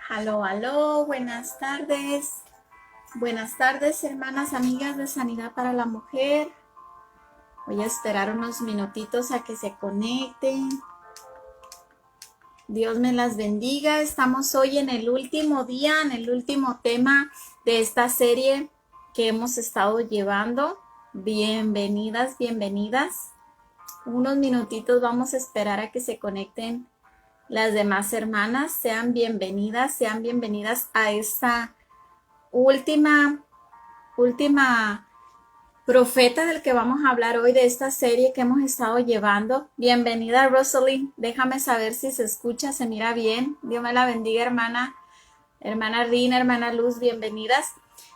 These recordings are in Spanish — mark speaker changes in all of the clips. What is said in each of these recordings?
Speaker 1: Aló, aló, buenas tardes. Buenas tardes, hermanas, amigas de Sanidad para la Mujer. Voy a esperar unos minutitos a que se conecten. Dios me las bendiga. Estamos hoy en el último día, en el último tema de esta serie que hemos estado llevando. Bienvenidas, bienvenidas. Unos minutitos vamos a esperar a que se conecten las demás hermanas. Sean bienvenidas a esta última profeta del que vamos a hablar hoy, de esta serie que hemos estado llevando. Bienvenida, Rosalind. Déjame saber si se escucha, se mira bien. Dios me la bendiga, hermana Rina, hermana Luz, bienvenidas.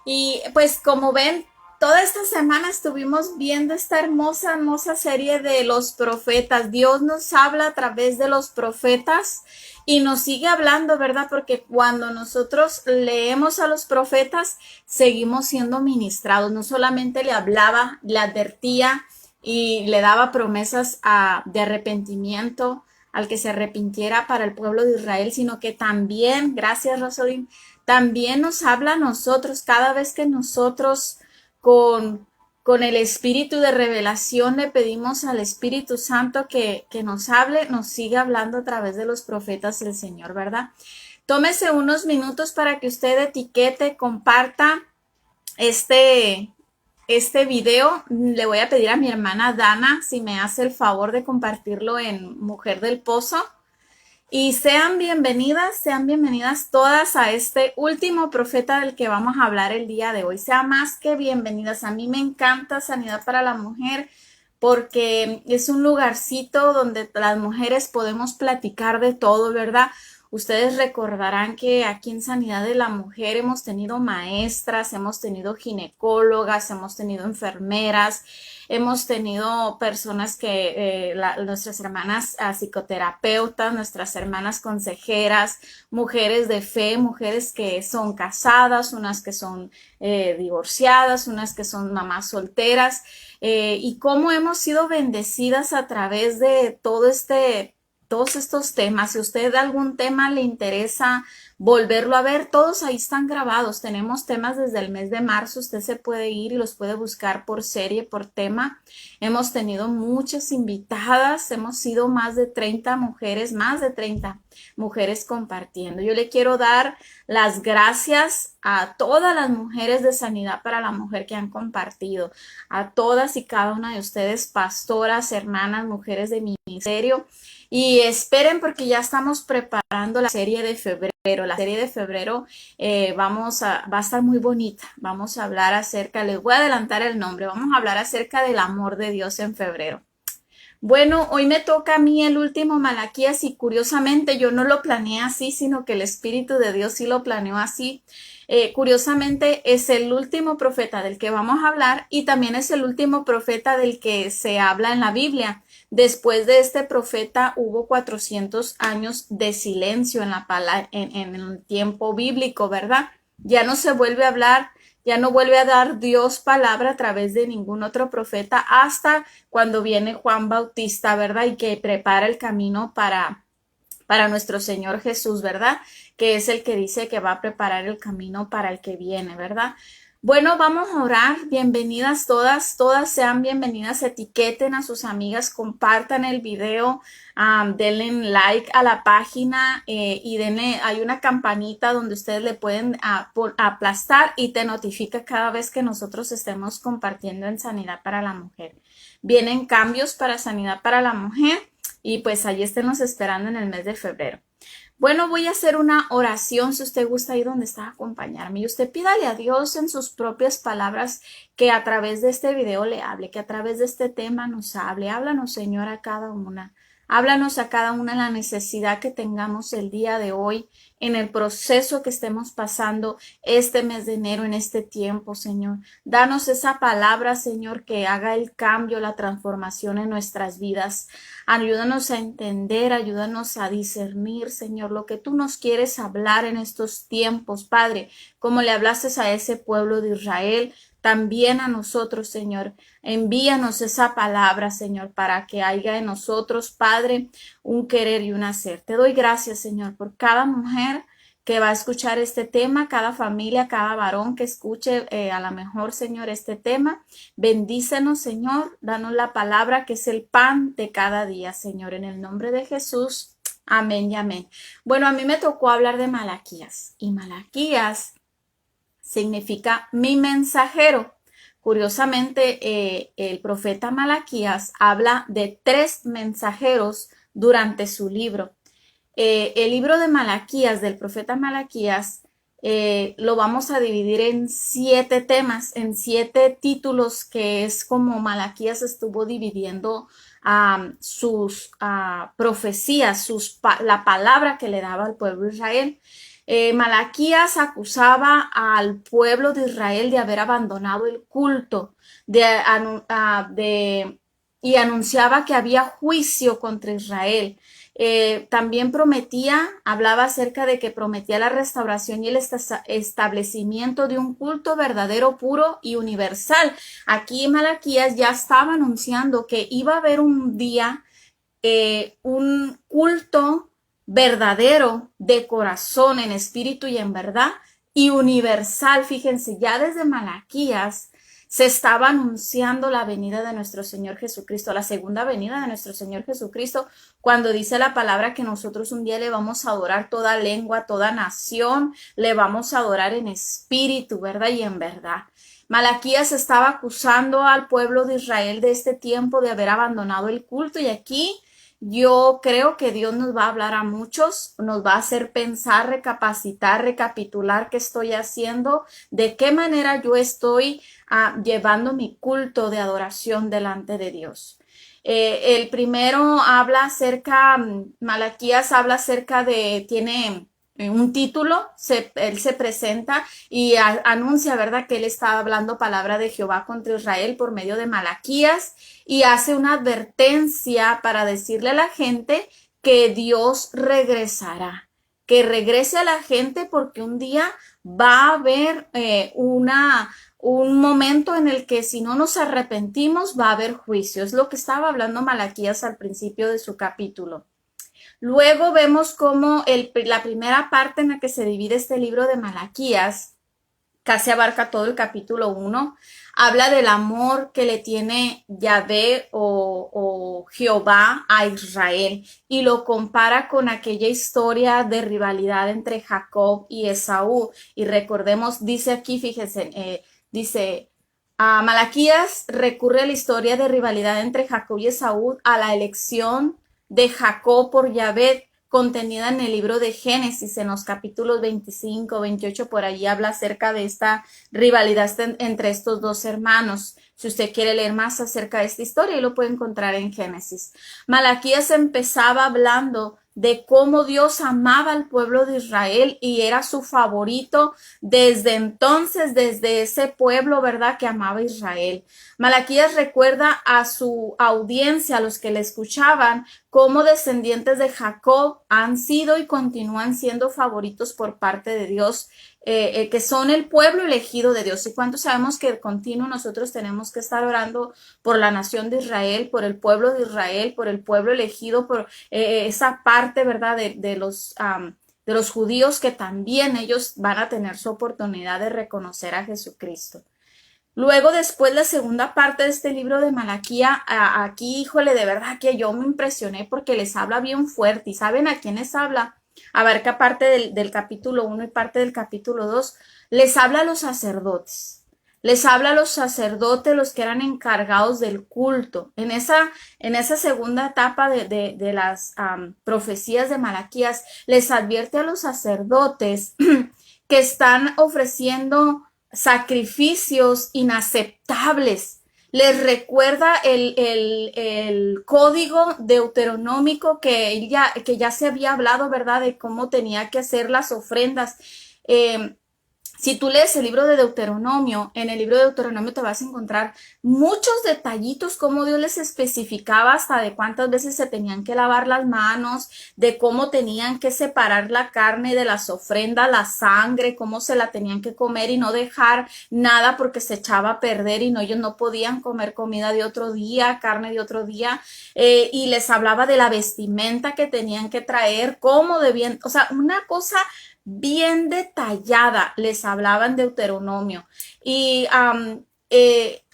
Speaker 1: Y pues como ven, toda esta semana estuvimos viendo esta hermosa serie de los profetas. Dios nos habla a través de los profetas y nos sigue hablando, ¿verdad? Porque cuando nosotros leemos a los profetas, seguimos siendo ministrados. No solamente le hablaba, le advertía y le daba promesas de arrepentimiento al que se arrepintiera para el pueblo de Israel, sino que también, gracias Rosalind, también nos habla a nosotros cada vez que nosotros con el espíritu de revelación le pedimos al Espíritu Santo que nos hable, nos siga hablando a través de los profetas del Señor, ¿verdad? Tómese unos minutos para que usted etiquete, comparta este video. Le voy a pedir a mi hermana Dana si me hace el favor de compartirlo en Mujer del Pozo. Y sean bienvenidas todas a este último profeta del que vamos a hablar el día de hoy. Sean más que bienvenidas. A mí me encanta Sanidad para la Mujer porque es un lugarcito donde las mujeres podemos platicar de todo, ¿verdad? Ustedes recordarán que aquí en Sanidad de la Mujer hemos tenido maestras, hemos tenido ginecólogas, hemos tenido enfermeras, hemos tenido personas nuestras hermanas psicoterapeutas, nuestras hermanas consejeras, mujeres de fe, mujeres que son casadas, unas que son divorciadas, unas que son mamás solteras, y cómo hemos sido bendecidas a través de todos estos temas. Si a usted algún tema le interesa volverlo a ver, todos ahí están grabados. Tenemos temas desde el mes de marzo. Usted se puede ir y los puede buscar por serie, por tema. Hemos tenido muchas invitadas. Hemos sido más de 30 mujeres compartiendo. Yo le quiero dar las gracias a todas las mujeres de Sanidad para la Mujer que han compartido. A todas y cada una de ustedes, pastoras, hermanas, mujeres de ministerio. Y esperen porque ya estamos preparando la serie de febrero. La serie de febrero va a estar muy bonita. Vamos a hablar les voy a adelantar el nombre, vamos a hablar acerca del amor de Dios en febrero. Bueno, hoy me toca a mí el último Malaquías y curiosamente yo no lo planeé así, sino que el Espíritu de Dios sí lo planeó así. Curiosamente es el último profeta del que vamos a hablar y también es el último profeta del que se habla en la Biblia. Después de este profeta hubo 400 años de silencio en el tiempo bíblico, ¿verdad? Ya no se vuelve a hablar, ya no vuelve a dar Dios palabra a través de ningún otro profeta hasta cuando viene Juan Bautista, ¿verdad? Y que prepara el camino para nuestro Señor Jesús, ¿verdad? Que es el que dice que va a preparar el camino para el que viene, ¿verdad? Bueno, vamos a orar. Bienvenidas todas sean bienvenidas. Etiqueten a sus amigas, compartan el video, denle like a la página y hay una campanita donde ustedes le pueden aplastar y te notifica cada vez que nosotros estemos compartiendo en Sanidad para la Mujer. Vienen cambios para Sanidad para la Mujer y pues allí esténnos esperando en el mes de febrero. Bueno, voy a hacer una oración, si usted gusta ahí donde está, acompañarme. Y usted pídale a Dios en sus propias palabras que a través de este video le hable, que a través de este tema nos hable. Háblanos, Señor, a cada una. Háblanos a cada una la necesidad que tengamos el día de hoy, en el proceso que estemos pasando este mes de enero, en este tiempo, Señor. Danos esa palabra, Señor, que haga el cambio, la transformación en nuestras vidas. Ayúdanos a entender, ayúdanos a discernir, Señor, lo que tú nos quieres hablar en estos tiempos, Padre, como le hablaste a ese pueblo de Israel, también a nosotros, Señor. Envíanos esa palabra, Señor, para que haya en nosotros, Padre, un querer y un hacer. Te doy gracias, Señor, por cada mujer que va a escuchar este tema, cada familia, cada varón que escuche a lo mejor, Señor, este tema. Bendícenos, Señor, danos la palabra que es el pan de cada día, Señor, en el nombre de Jesús. Amén y amén. Bueno, a mí me tocó hablar de Malaquías y Malaquías significa mi mensajero. Curiosamente, el profeta Malaquías habla de 3 mensajeros durante su libro. El libro de Malaquías, del profeta Malaquías, lo vamos a dividir en 7 temas, en 7 títulos, que es como Malaquías estuvo dividiendo sus profecías, la palabra que le daba al pueblo de Israel. Malaquías acusaba al pueblo de Israel de haber abandonado el culto, y anunciaba que había juicio contra Israel. También hablaba acerca de que prometía la restauración y el establecimiento de un culto verdadero, puro y universal. Aquí Malaquías ya estaba anunciando que iba a haber un día, un culto verdadero de corazón, en espíritu y en verdad, y universal. Fíjense, ya desde Malaquías se estaba anunciando la venida de nuestro Señor Jesucristo, la segunda venida de nuestro Señor Jesucristo, cuando dice la palabra que nosotros un día le vamos a adorar toda lengua, toda nación, le vamos a adorar en espíritu, ¿verdad? Y en verdad. Malaquías estaba acusando al pueblo de Israel de este tiempo de haber abandonado el culto, y aquí yo creo que Dios nos va a hablar a muchos, nos va a hacer pensar, recapacitar, recapitular qué estoy haciendo, de qué manera yo estoy llevando mi culto de adoración delante de Dios. El primero Malaquías habla acerca tiene un título, él se presenta y anuncia, ¿verdad?, que él está hablando palabra de Jehová contra Israel por medio de Malaquías, y hace una advertencia para decirle a la gente que Dios regresará, que regrese a la gente, porque un día va a haber un momento en el que si no nos arrepentimos va a haber juicio. Es lo que estaba hablando Malaquías al principio de su capítulo. Luego vemos cómo la primera parte en la que se divide este libro de Malaquías casi abarca todo el capítulo 1, habla del amor que le tiene Yahvé o Jehová a Israel, y lo compara con aquella historia de rivalidad entre Jacob y Esaú. Y recordemos, dice aquí, fíjense, dice, Malaquías recurre a la historia de rivalidad entre Jacob y Esaú, a la elección de Jacob por Yahvé, contenida en el libro de Génesis, en los capítulos 25, 28, por allí habla acerca de esta rivalidad entre estos dos hermanos. Si usted quiere leer más acerca de esta historia, lo puede encontrar en Génesis. Malaquías empezaba hablando de cómo Dios amaba al pueblo de Israel y era su favorito desde entonces, desde ese pueblo, ¿verdad?, que amaba a Israel. Malaquías recuerda a su audiencia, a los que le escuchaban, cómo descendientes de Jacob han sido y continúan siendo favoritos por parte de Dios, que son el pueblo elegido de Dios. Y cuánto sabemos que de continuo nosotros tenemos que estar orando por la nación de Israel, por el pueblo de Israel, por el pueblo elegido, por esa parte, ¿verdad?, de los judíos, que también ellos van a tener su oportunidad de reconocer a Jesucristo. Luego, después, la segunda parte de este libro de Malaquía, aquí, híjole, de verdad que yo me impresioné porque les habla bien fuerte. ¿Y saben a quién les habla? Abarca parte del capítulo 1 y parte del capítulo 2. Les habla a los sacerdotes. Les habla a los sacerdotes, los que eran encargados del culto. En esa segunda etapa de las profecías de Malaquías, les advierte a los sacerdotes que están ofreciendo sacrificios inaceptables. Les recuerda el código deuteronómico que ya se había hablado, ¿verdad?, de cómo tenía que hacer las ofrendas. Si tú lees el libro de Deuteronomio, en el libro de Deuteronomio te vas a encontrar muchos detallitos, cómo Dios les especificaba hasta de cuántas veces se tenían que lavar las manos, de cómo tenían que separar la carne de las ofrendas, la sangre, cómo se la tenían que comer y no dejar nada porque se echaba a perder, y ellos no podían comer comida de otro día, carne de otro día, y les hablaba de la vestimenta que tenían que traer, cómo debían, o sea, una cosa bien detallada les hablaba en Deuteronomio. Y aquí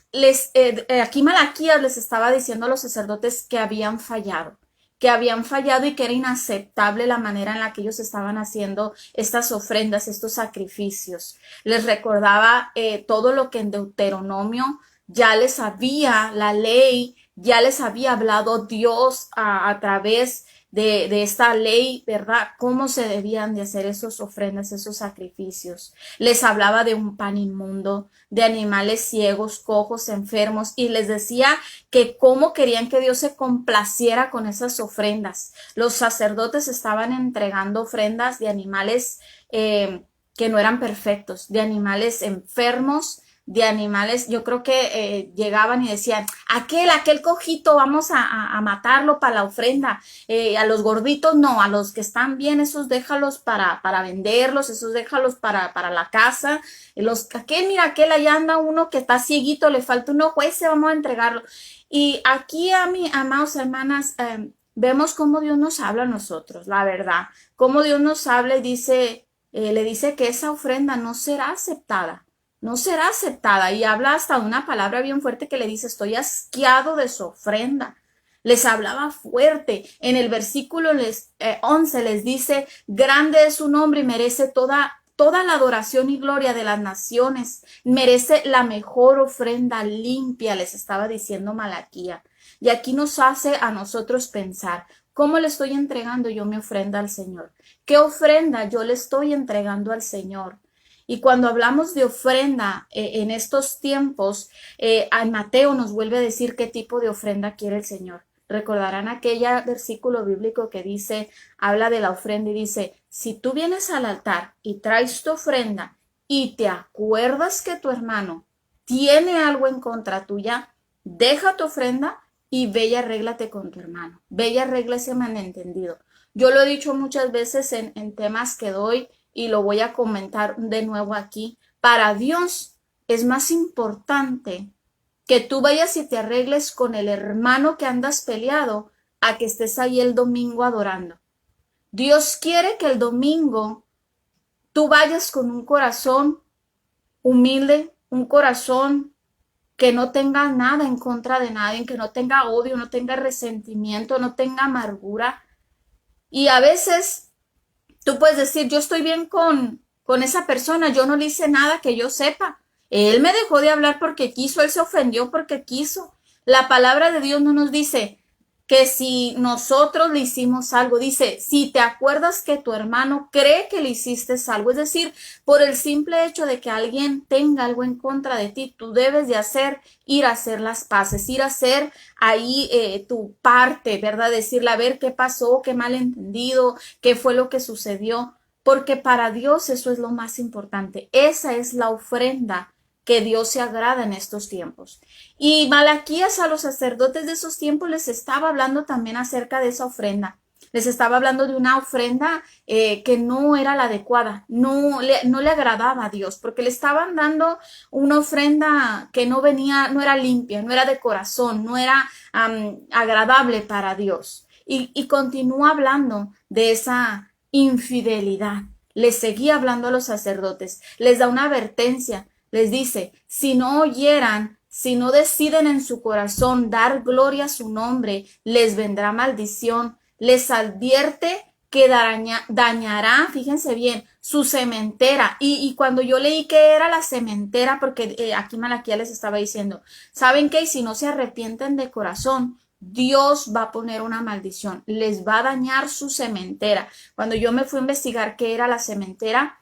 Speaker 1: Malaquías les estaba diciendo a los sacerdotes que habían fallado y que era inaceptable la manera en la que ellos estaban haciendo estas ofrendas, estos sacrificios. Les recordaba todo lo que en Deuteronomio ya les había, la ley, ya les había hablado Dios a través de esta ley, ¿verdad? Cómo se debían de hacer esos ofrendas, esos sacrificios. Les hablaba de un pan inmundo, de animales ciegos, cojos, enfermos, y les decía que cómo querían que Dios se complaciera con esas ofrendas. Los sacerdotes estaban entregando ofrendas de animales que no eran perfectos, de animales enfermos, de animales, yo creo que llegaban y decían, aquel cojito, vamos a matarlo para la ofrenda, a los gorditos no, a los que están bien, esos déjalos para venderlos, esos déjalos para la casa, mira, aquel allá anda uno que está cieguito, le falta un ojo, ese vamos a entregarlo. Y aquí, amados hermanas, vemos cómo Dios nos habla a nosotros, la verdad, cómo Dios nos habla y dice, le dice que esa ofrenda no será aceptada, no será aceptada. Y habla hasta una palabra bien fuerte que le dice, estoy asqueado de su ofrenda. Les hablaba fuerte. En el versículo 11 les dice, grande es su nombre y merece toda la adoración y gloria de las naciones. Merece la mejor ofrenda limpia, les estaba diciendo Malaquía. Y aquí nos hace a nosotros pensar, ¿cómo le estoy entregando yo mi ofrenda al Señor? ¿Qué ofrenda yo le estoy entregando al Señor? Y cuando hablamos de ofrenda en estos tiempos, a Mateo nos vuelve a decir qué tipo de ofrenda quiere el Señor. Recordarán aquel versículo bíblico que dice, habla de la ofrenda y dice, si tú vienes al altar y traes tu ofrenda y te acuerdas que tu hermano tiene algo en contra tuya, deja tu ofrenda y ve y arréglate con tu hermano. Ve y arregla ese malentendido. Yo lo he dicho muchas veces en temas que doy y lo voy a comentar de nuevo aquí. Para Dios es más importante que tú vayas y te arregles con el hermano que andas peleado a que estés ahí el domingo adorando. Dios quiere que el domingo tú vayas con un corazón humilde, un corazón que no tenga nada en contra de nadie, que no tenga odio, no tenga resentimiento, no tenga amargura. Y a veces tú puedes decir, yo estoy bien con esa persona, yo no le hice nada que yo sepa. Él me dejó de hablar porque quiso, él se ofendió porque quiso. La palabra de Dios no nos dice que si nosotros le hicimos algo, dice, si te acuerdas que tu hermano cree que le hiciste algo, es decir, por el simple hecho de que alguien tenga algo en contra de ti, tú debes de ir a hacer las paces, ir a hacer ahí tu parte, ¿verdad? Decirle, a ver qué pasó, qué malentendido, qué fue lo que sucedió, porque para Dios eso es lo más importante. Esa es la ofrenda que Dios se agrada en estos tiempos. Y Malaquías a los sacerdotes de esos tiempos les estaba hablando también acerca de esa ofrenda. Les estaba hablando de una ofrenda que no era la adecuada, no le agradaba a Dios, porque le estaban dando una ofrenda que no era limpia, no era de corazón, no era agradable para Dios. Y continúa hablando de esa infidelidad. Les seguía hablando a los sacerdotes, les da una advertencia, les dice, si no oyeran, si no deciden en su corazón dar gloria a su nombre, les vendrá maldición. Les advierte que dañará, fíjense bien, su cementera. Y cuando yo leí que era la cementera, porque aquí Malaquías les estaba diciendo, ¿saben qué? Y si no se arrepienten de corazón, Dios va a poner una maldición, les va a dañar su cementera. Cuando yo me fui a investigar qué era la cementera,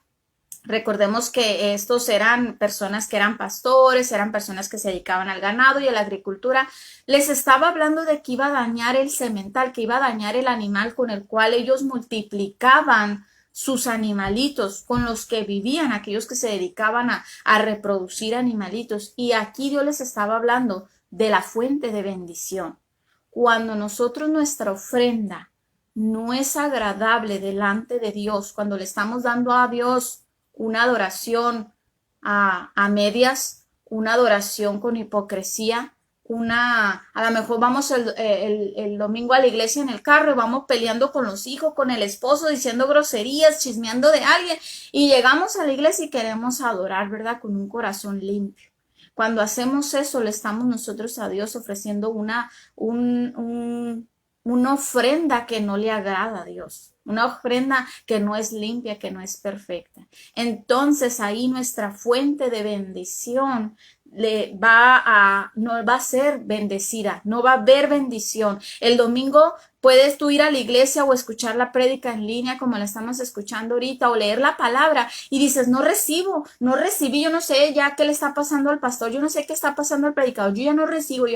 Speaker 1: recordemos que estos eran personas que eran pastores, eran personas que se dedicaban al ganado y a la agricultura. Les estaba hablando de que iba a dañar el semental, que iba a dañar el animal con el cual ellos multiplicaban sus animalitos, con los que vivían, aquellos que se dedicaban a reproducir animalitos. Y aquí Dios les estaba hablando de la fuente de bendición. Cuando nosotros nuestra ofrenda no es agradable delante de Dios, cuando le estamos dando a Dios una adoración a medias, una adoración con hipocresía, a lo mejor vamos el domingo a la iglesia en el carro y vamos peleando con los hijos, con el esposo, diciendo groserías, chismeando de alguien, y llegamos a la iglesia y queremos adorar, ¿verdad? Con un corazón limpio. Cuando hacemos eso, le estamos nosotros a Dios ofreciendo una ofrenda que no le agrada a Dios, una ofrenda que no es limpia, que no es perfecta. Entonces ahí nuestra fuente de bendición no va a ser bendecida, no va a haber bendición. El domingo puedes tú ir a la iglesia o escuchar la prédica en línea como la estamos escuchando ahorita, o leer la palabra y dices, no recibí, yo no sé ya qué le está pasando al pastor, yo no sé qué está pasando al predicador, yo no recibo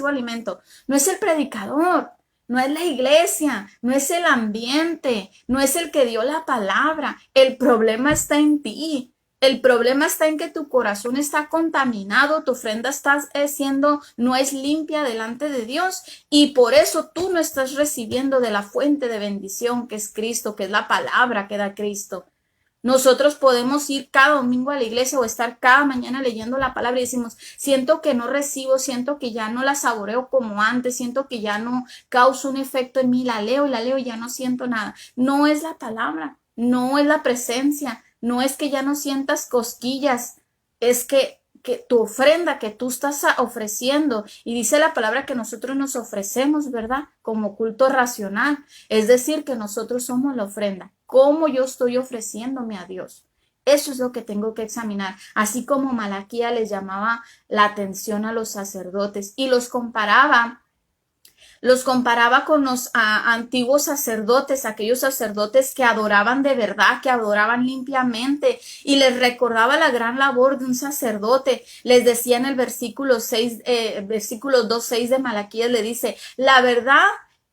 Speaker 1: alimento. No es el predicador, no es la iglesia, no es el ambiente, no es el que dio la palabra. El problema está en ti. El problema está en que tu corazón está contaminado, tu ofrenda no es limpia delante de Dios, y por eso tú no estás recibiendo de la fuente de bendición que es Cristo, que es la palabra que da Cristo. Nosotros podemos ir cada domingo a la iglesia o estar cada mañana leyendo la palabra y decimos, siento que no recibo, siento que ya no la saboreo como antes, siento que ya no causa un efecto en mí, la leo y ya no siento nada. No es la palabra, no es la presencia, no es que ya no sientas cosquillas, es que tu ofrenda que tú estás ofreciendo, y dice la palabra que nosotros nos ofrecemos, ¿verdad? Como culto racional, es decir, que nosotros somos la ofrenda. ¿Cómo yo estoy ofreciéndome a Dios? Eso es lo que tengo que examinar. Así como Malaquía les llamaba la atención a los sacerdotes y los comparaba con los antiguos sacerdotes, aquellos sacerdotes que adoraban de verdad, que adoraban limpiamente, y les recordaba la gran labor de un sacerdote. Les decía en el versículo 2:6 de Malaquías, le dice, la verdad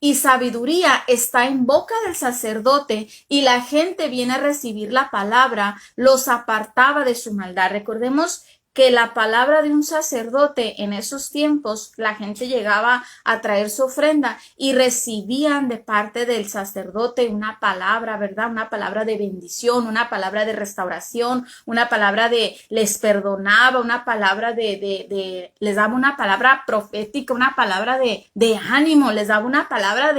Speaker 1: y sabiduría está en boca del sacerdote, y la gente viene a recibir la palabra, los apartaba de su maldad. Recordemos que la palabra de un sacerdote en esos tiempos, la gente llegaba a traer su ofrenda y recibían de parte del sacerdote una palabra, ¿verdad? Una palabra de bendición, una palabra de restauración, una palabra les perdonaba, una palabra les daba una palabra profética, una palabra de ánimo, les daba una palabra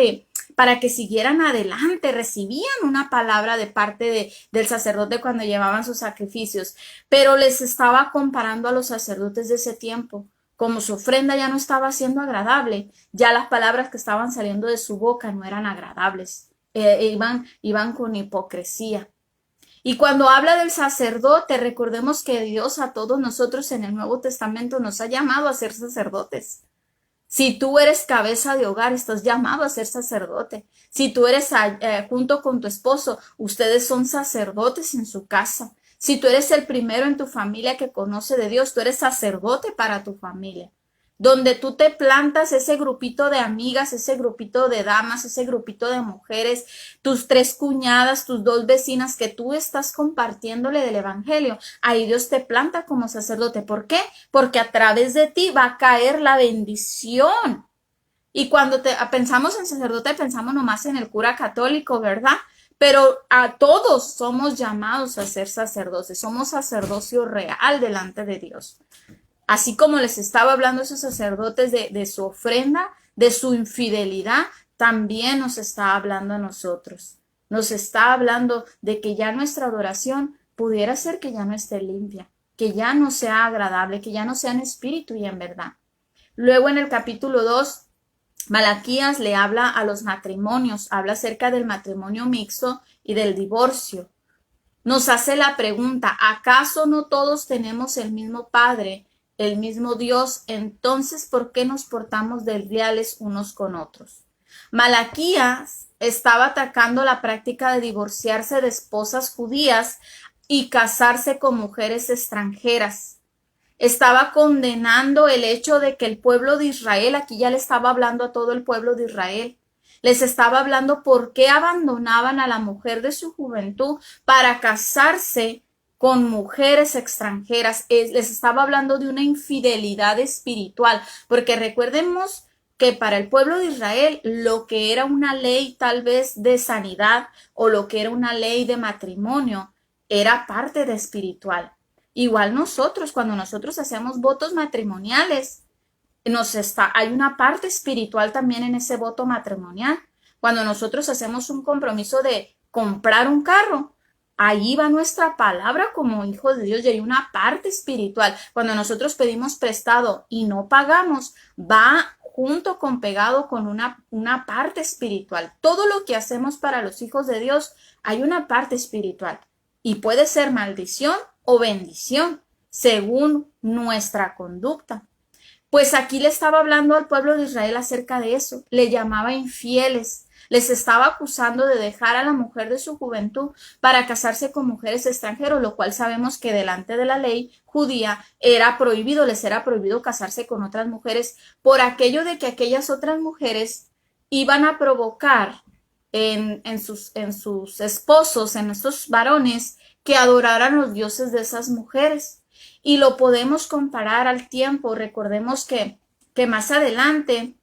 Speaker 1: para que siguieran adelante, recibían una palabra de parte del sacerdote cuando llevaban sus sacrificios, pero les estaba comparando a los sacerdotes de ese tiempo. Como su ofrenda ya no estaba siendo agradable, ya las palabras que estaban saliendo de su boca no eran agradables, iban con hipocresía. Y cuando habla del sacerdote, recordemos que Dios a todos nosotros en el Nuevo Testamento nos ha llamado a ser sacerdotes. Si tú eres cabeza de hogar, estás llamado a ser sacerdote. Si tú eres junto con tu esposo, ustedes son sacerdotes en su casa. Si tú eres el primero en tu familia que conoce de Dios, tú eres sacerdote para tu familia. Donde tú te plantas, ese grupito de amigas, ese grupito de damas, ese grupito de mujeres, tus 3 cuñadas, tus 2 vecinas que tú estás compartiéndole del evangelio, ahí Dios te planta como sacerdote. ¿Por qué? Porque a través de ti va a caer la bendición. Y cuando pensamos en sacerdote, pensamos nomás en el cura católico, ¿verdad? Pero a todos somos llamados a ser sacerdotes, somos sacerdocio real delante de Dios. Así como les estaba hablando a esos sacerdotes de su ofrenda, de su infidelidad, también nos está hablando a nosotros. Nos está hablando de que ya nuestra adoración pudiera ser que ya no esté limpia, que ya no sea agradable, que ya no sea en espíritu y en verdad. Luego en el capítulo 2, Malaquías le habla a los matrimonios, habla acerca del matrimonio mixto y del divorcio. Nos hace la pregunta, ¿acaso no todos tenemos el mismo Padre, el mismo Dios? Entonces, ¿por qué nos portamos desleales unos con otros? Malaquías estaba atacando la práctica de divorciarse de esposas judías y casarse con mujeres extranjeras. Estaba condenando el hecho de que el pueblo de Israel, aquí ya le estaba hablando a todo el pueblo de Israel, les estaba hablando por qué abandonaban a la mujer de su juventud para casarse con mujeres extranjeras. Les estaba hablando de una infidelidad espiritual, porque recordemos que para el pueblo de Israel lo que era una ley tal vez de sanidad o lo que era una ley de matrimonio era parte de espiritual. Igual nosotros, cuando nosotros hacemos votos matrimoniales, hay una parte espiritual también en ese voto matrimonial. Cuando nosotros hacemos un compromiso de comprar un carro, ahí va nuestra palabra como hijos de Dios y hay una parte espiritual. Cuando nosotros pedimos prestado y no pagamos, va junto con pegado con una parte espiritual. Todo lo que hacemos para los hijos de Dios, hay una parte espiritual y puede ser maldición o bendición según nuestra conducta. Pues aquí le estaba hablando al pueblo de Israel acerca de eso, le llamaba infieles, les estaba acusando de dejar a la mujer de su juventud para casarse con mujeres extranjeras, lo cual sabemos que delante de la ley judía era prohibido, les era prohibido casarse con otras mujeres por aquello de que aquellas otras mujeres iban a provocar en sus esposos, en estos varones, que adoraran los dioses de esas mujeres. Y lo podemos comparar al tiempo. Recordemos que más adelante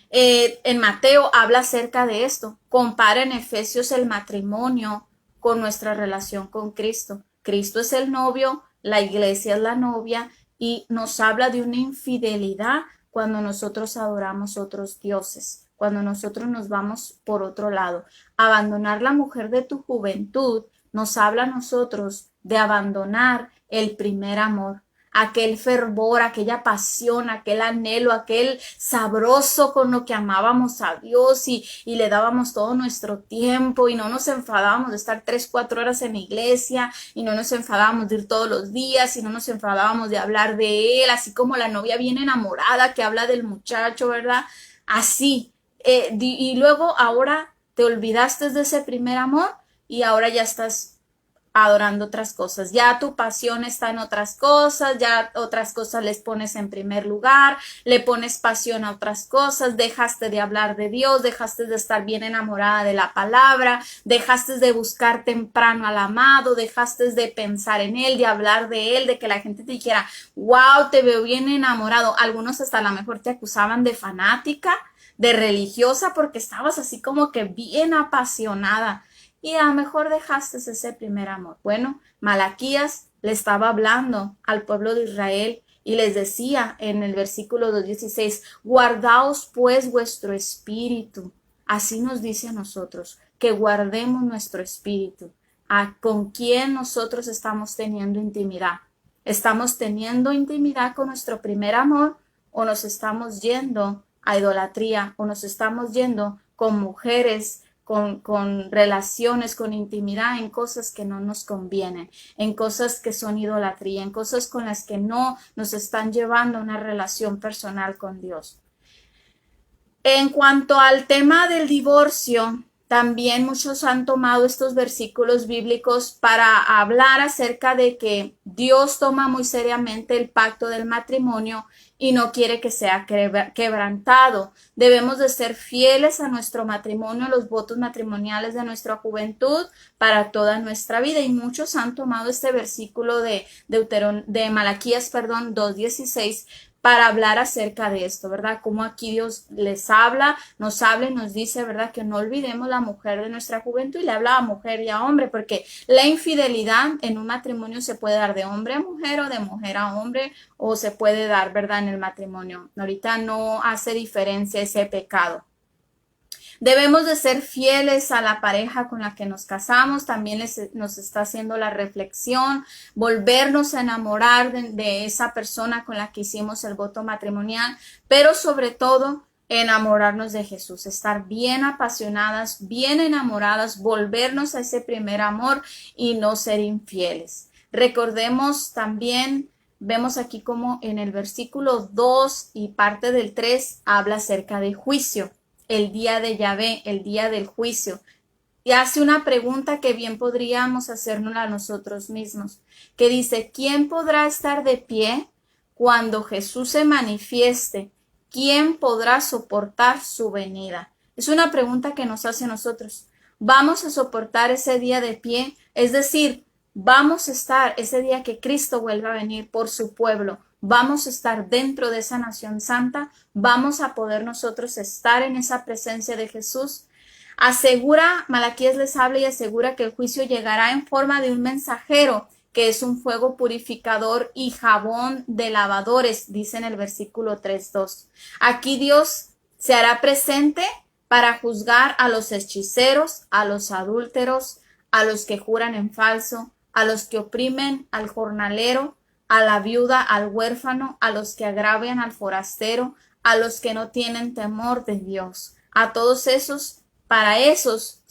Speaker 1: en Mateo habla acerca de esto. Compara en Efesios el matrimonio con nuestra relación con Cristo. Cristo es el novio, la iglesia es la novia y nos habla de una infidelidad cuando nosotros adoramos otros dioses, cuando nosotros nos vamos por otro lado. Abandonar la mujer de tu juventud nos habla a nosotros de abandonar el primer amor, aquel fervor, aquella pasión, aquel anhelo, aquel sabroso con lo que amábamos a Dios y le dábamos todo nuestro tiempo y no nos enfadábamos de estar 3-4 horas en la iglesia y no nos enfadábamos de ir todos los días y no nos enfadábamos de hablar de él, así como la novia bien enamorada que habla del muchacho, ¿verdad? Así. Y luego ahora te olvidaste de ese primer amor y ahora ya estás adorando otras cosas, ya tu pasión está en otras cosas, ya otras cosas les pones en primer lugar, le pones pasión a otras cosas, dejaste de hablar de Dios, dejaste de estar bien enamorada de la palabra, dejaste de buscar temprano al amado, dejaste de pensar en él, de hablar de él, de que la gente te dijera, wow, te veo bien enamorado. Algunos hasta a lo mejor te acusaban de fanática, de religiosa, porque estabas así como que bien apasionada. Y a lo mejor dejaste ese primer amor. Bueno, Malaquías le estaba hablando al pueblo de Israel y les decía en el versículo 2:16, guardaos pues vuestro espíritu. Así nos dice a nosotros, que guardemos nuestro espíritu. ¿Con quién nosotros estamos teniendo intimidad? ¿Estamos teniendo intimidad con nuestro primer amor o nos estamos yendo a idolatría o nos estamos yendo con mujeres, con relaciones, con intimidad en cosas que no nos convienen, en cosas que son idolatría, en cosas con las que no nos están llevando a una relación personal con Dios? En cuanto al tema del divorcio, también muchos han tomado estos versículos bíblicos para hablar acerca de que Dios toma muy seriamente el pacto del matrimonio y no quiere que sea quebrantado. Debemos de ser fieles a nuestro matrimonio, a los votos matrimoniales de nuestra juventud para toda nuestra vida. Y muchos han tomado este versículo de Malaquías, 2:16 para hablar acerca de esto, ¿verdad? Como aquí Dios les habla, nos habla y nos dice, ¿verdad? Que no olvidemos la mujer de nuestra juventud y le habla a mujer y a hombre, porque la infidelidad en un matrimonio se puede dar de hombre a mujer o de mujer a hombre o se puede dar, ¿verdad? En el matrimonio. Ahorita no hace diferencia ese pecado. Debemos de ser fieles a la pareja con la que nos casamos, también nos está haciendo la reflexión, volvernos a enamorar de esa persona con la que hicimos el voto matrimonial, pero sobre todo enamorarnos de Jesús, estar bien apasionadas, bien enamoradas, volvernos a ese primer amor y no ser infieles. Recordemos también, vemos aquí como en el versículo 2 y parte del 3 habla acerca de juicio. El día de Yahvé, el día del juicio. Y hace una pregunta que bien podríamos hacernos a nosotros mismos, que dice, ¿quién podrá estar de pie cuando Jesús se manifieste? ¿Quién podrá soportar su venida? Es una pregunta que nos hace a nosotros. ¿Vamos a soportar ese día de pie? Es decir, vamos a estar ese día que Cristo vuelva a venir por su pueblo. Vamos a estar dentro de esa nación santa, vamos a poder nosotros estar en esa presencia de Jesús. Asegura, Malaquías les habla y asegura que el juicio llegará en forma de un mensajero que es un fuego purificador y jabón de lavadores, dice en el versículo 3:2. Aquí Dios se hará presente para juzgar a los hechiceros, a los adúlteros, a los que juran en falso, a los que oprimen al jornalero, a la viuda, al huérfano, a los que agravian al forastero, a los que no tienen temor de Dios. A todos esos, para esos,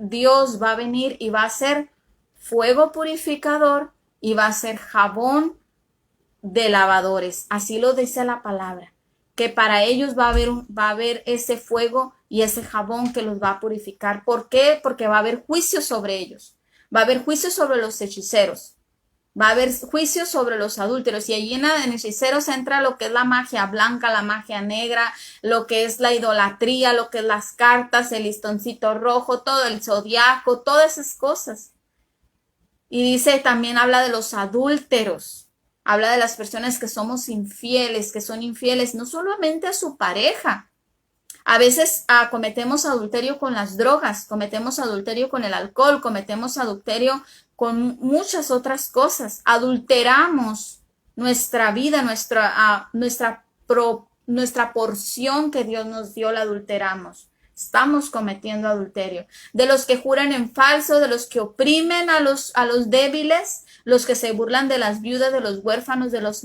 Speaker 1: Dios va a venir y va a ser fuego purificador y va a ser jabón de lavadores. Así lo dice la palabra, que para ellos va a haber ese fuego y ese jabón que los va a purificar. ¿Por qué? Porque va a haber juicio sobre ellos. Va a haber juicio sobre los hechiceros. Va a haber juicio sobre los adúlteros. Y allí en hechiceros entra lo que es la magia blanca, la magia negra, lo que es la idolatría, lo que es las cartas, el listoncito rojo, todo el zodiaco, todas esas cosas. Y dice, también habla de los adúlteros. Habla de las personas que somos infieles, que son infieles no solamente a su pareja. A veces cometemos adulterio con las drogas, cometemos adulterio con el alcohol, cometemos adulterio con muchas otras cosas. Adulteramos nuestra vida, nuestra porción que Dios nos dio, la adulteramos. Estamos cometiendo adulterio. De los que juran en falso, de los que oprimen a los débiles, los que se burlan de las viudas, de los huérfanos, de los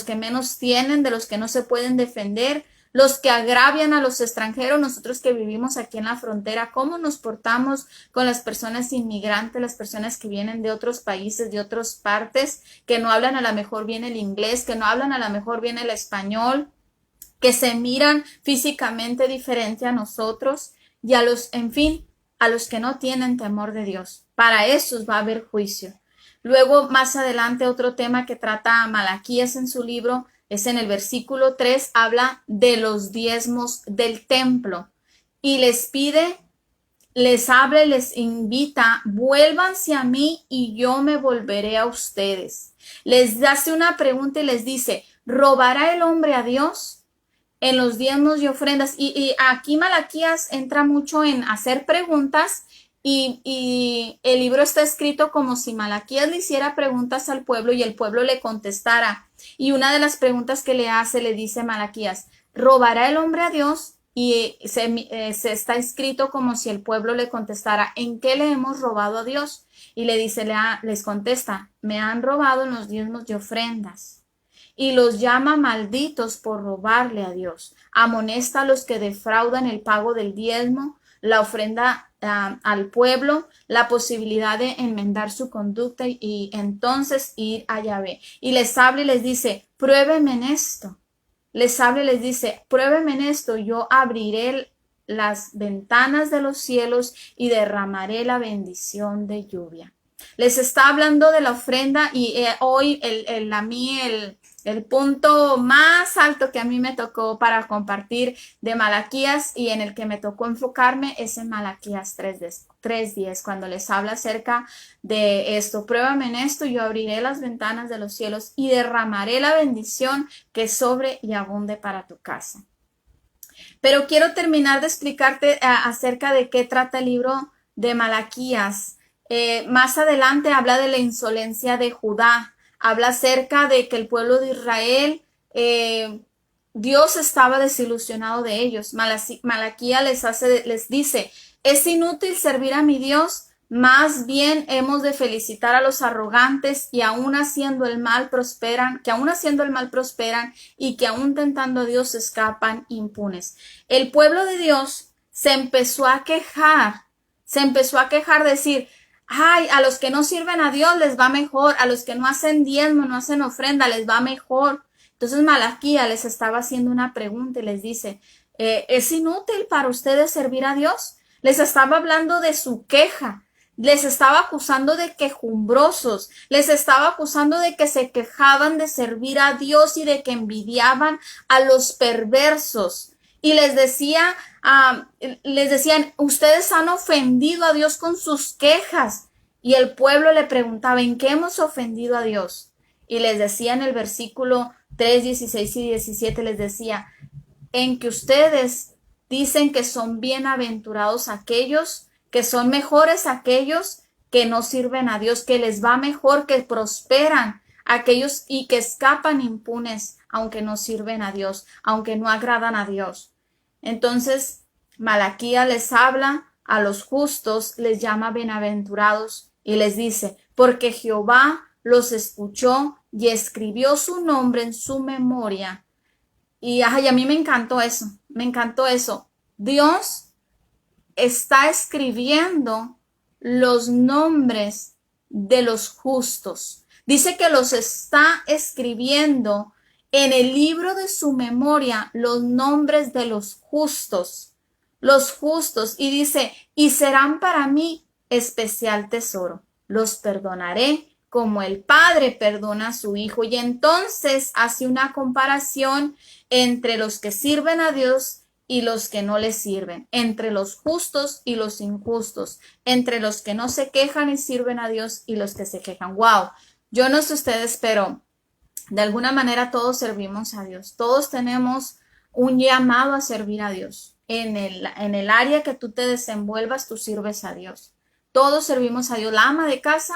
Speaker 1: que menos tienen, de los que no se pueden defender, los que agravian a los extranjeros. Nosotros que vivimos aquí en la frontera, ¿cómo nos portamos con las personas inmigrantes, las personas que vienen de otros países, de otras partes, que no hablan a lo mejor bien el inglés, que no hablan a lo mejor bien el español, que se miran físicamente diferente a nosotros, y a los que no tienen temor de Dios? Para esos va a haber juicio. Luego, más adelante, otro tema que trata Malaquías en su libro es en el versículo 3, habla de los diezmos del templo y les pide, les habla y les invita: vuélvanse a mí y yo me volveré a ustedes. Les hace una pregunta y les dice: ¿robará el hombre a Dios en los diezmos y ofrendas? Y aquí Malaquías entra mucho en hacer preguntas. Y el libro está escrito como si Malaquías le hiciera preguntas al pueblo y el pueblo le contestara. Y una de las preguntas que le hace, le dice Malaquías: ¿robará el hombre a Dios? Y se está escrito como si el pueblo le contestara: ¿en qué le hemos robado a Dios? Y le dice, les contesta: me han robado en los diezmos y ofrendas. Y los llama malditos por robarle a Dios. Amonesta a los que defraudan el pago del diezmo, la ofrenda al pueblo, la posibilidad de enmendar su conducta y entonces ir a Yahvé. Y les habla y les dice: pruébenme en esto. Les habla y les dice: pruébenme en esto, yo abriré las ventanas de los cielos y derramaré la bendición de lluvia. Les está hablando de la ofrenda y hoy el punto más alto que a mí me tocó para compartir de Malaquías y en el que me tocó enfocarme es en Malaquías 3:10, cuando les habla acerca de esto: pruébame en esto, yo abriré las ventanas de los cielos y derramaré la bendición que sobre y abunde para tu casa. Pero quiero terminar de explicarte acerca de qué trata el libro de Malaquías. Más adelante habla de la insolencia de Judá. Habla acerca de que el pueblo de Israel, Dios estaba desilusionado de ellos. Malaquías les dice: es inútil servir a mi Dios, más bien hemos de felicitar a los arrogantes y aún haciendo el mal prosperan, y que aún tentando a Dios escapan impunes. El pueblo de Dios se empezó a quejar, decir: ay, a los que no sirven a Dios les va mejor, a los que no hacen diezmo, no hacen ofrenda, les va mejor. Entonces Malaquías les estaba haciendo una pregunta y les dice: ¿es inútil para ustedes servir a Dios? Les estaba hablando de su queja, les estaba acusando de quejumbrosos, les estaba acusando de que se quejaban de servir a Dios y de que envidiaban a los perversos. Y les decían: ustedes han ofendido a Dios con sus quejas. Y el pueblo le preguntaba: ¿en qué hemos ofendido a Dios? Y les decía en el versículo 3, 16 y 17, les decía: en que ustedes dicen que son bienaventurados aquellos, que son mejores aquellos que no sirven a Dios, que les va mejor, que prosperan aquellos y que escapan impunes, aunque no sirven a Dios, aunque no agradan a Dios. Entonces, Malaquías les habla a los justos, les llama bienaventurados y les dice, porque Jehová los escuchó y escribió su nombre en su memoria. Y ay, a mí me encantó eso. Dios está escribiendo los nombres de los justos. Dice que los está escribiendo en el libro de su memoria, los nombres de los justos, y dice, y serán para mí especial tesoro. Los perdonaré como el padre perdona a su hijo. Y entonces hace una comparación entre los que sirven a Dios y los que no le sirven, entre los justos y los injustos, entre los que no se quejan y sirven a Dios y los que se quejan. Wow, yo no sé ustedes, pero de alguna manera todos servimos a Dios, todos tenemos un llamado a servir a Dios. En el área que tú te desenvuelvas, tú sirves a Dios. Todos servimos a Dios. La ama de casa,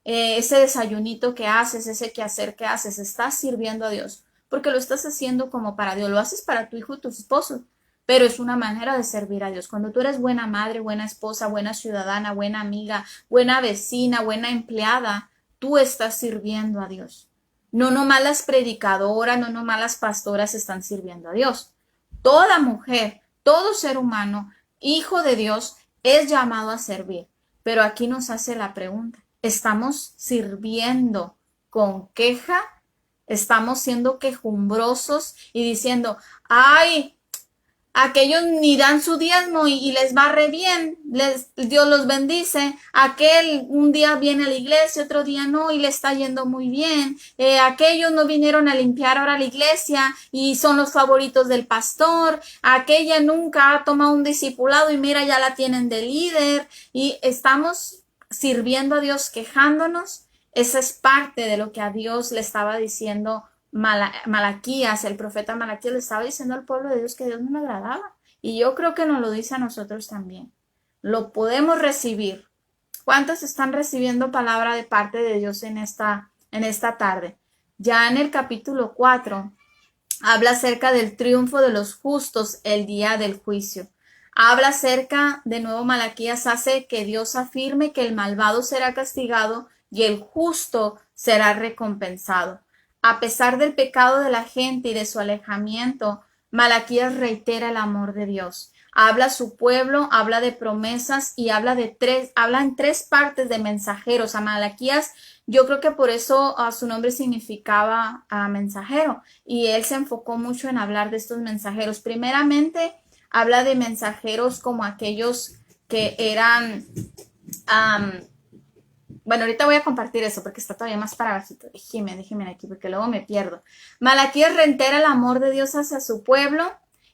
Speaker 1: ese desayunito que haces, ese quehacer que haces, estás sirviendo a Dios, porque lo estás haciendo como para Dios, lo haces para tu hijo y tu esposo, pero es una manera de servir a Dios. Cuando tú eres buena madre, buena esposa, buena ciudadana, buena amiga, buena vecina, buena empleada, tú estás sirviendo a Dios. No nomás las predicadoras, no nomás las pastoras están sirviendo a Dios. Toda mujer, todo ser humano, hijo de Dios, es llamado a servir. Pero aquí nos hace la pregunta, ¿estamos sirviendo con queja? ¿Estamos siendo quejumbrosos y diciendo, ay, aquellos ni dan su diezmo y les va re bien, Dios los bendice, aquel un día viene a la iglesia, otro día no y le está yendo muy bien, aquellos no vinieron a limpiar ahora la iglesia y son los favoritos del pastor, aquella nunca ha tomado un discipulado y mira ya la tienen de líder, y estamos sirviendo a Dios quejándonos. Esa es parte de lo que a Dios le estaba diciendo Malaquías, el profeta Malaquías le estaba diciendo al pueblo de Dios que Dios no le agradaba. Y yo creo que nos lo dice a nosotros también. Lo podemos recibir. ¿Cuántos están recibiendo palabra de parte de Dios en esta tarde? Ya en el capítulo 4 habla acerca del triunfo de los justos el día del juicio. Habla acerca, de nuevo Malaquías hace que Dios afirme que el malvado será castigado y el justo será recompensado. A pesar del pecado de la gente y de su alejamiento, Malaquías reitera el amor de Dios. Habla a su pueblo, habla de promesas y habla en tres partes de mensajeros. A Malaquías, yo creo que por eso su nombre significaba mensajero, y él se enfocó mucho en hablar de estos mensajeros. Primeramente, habla de mensajeros como aquellos que eran bueno, ahorita voy a compartir eso porque está todavía más para abajito. Déjeme aquí porque luego me pierdo. Malaquías reitera el amor de Dios hacia su pueblo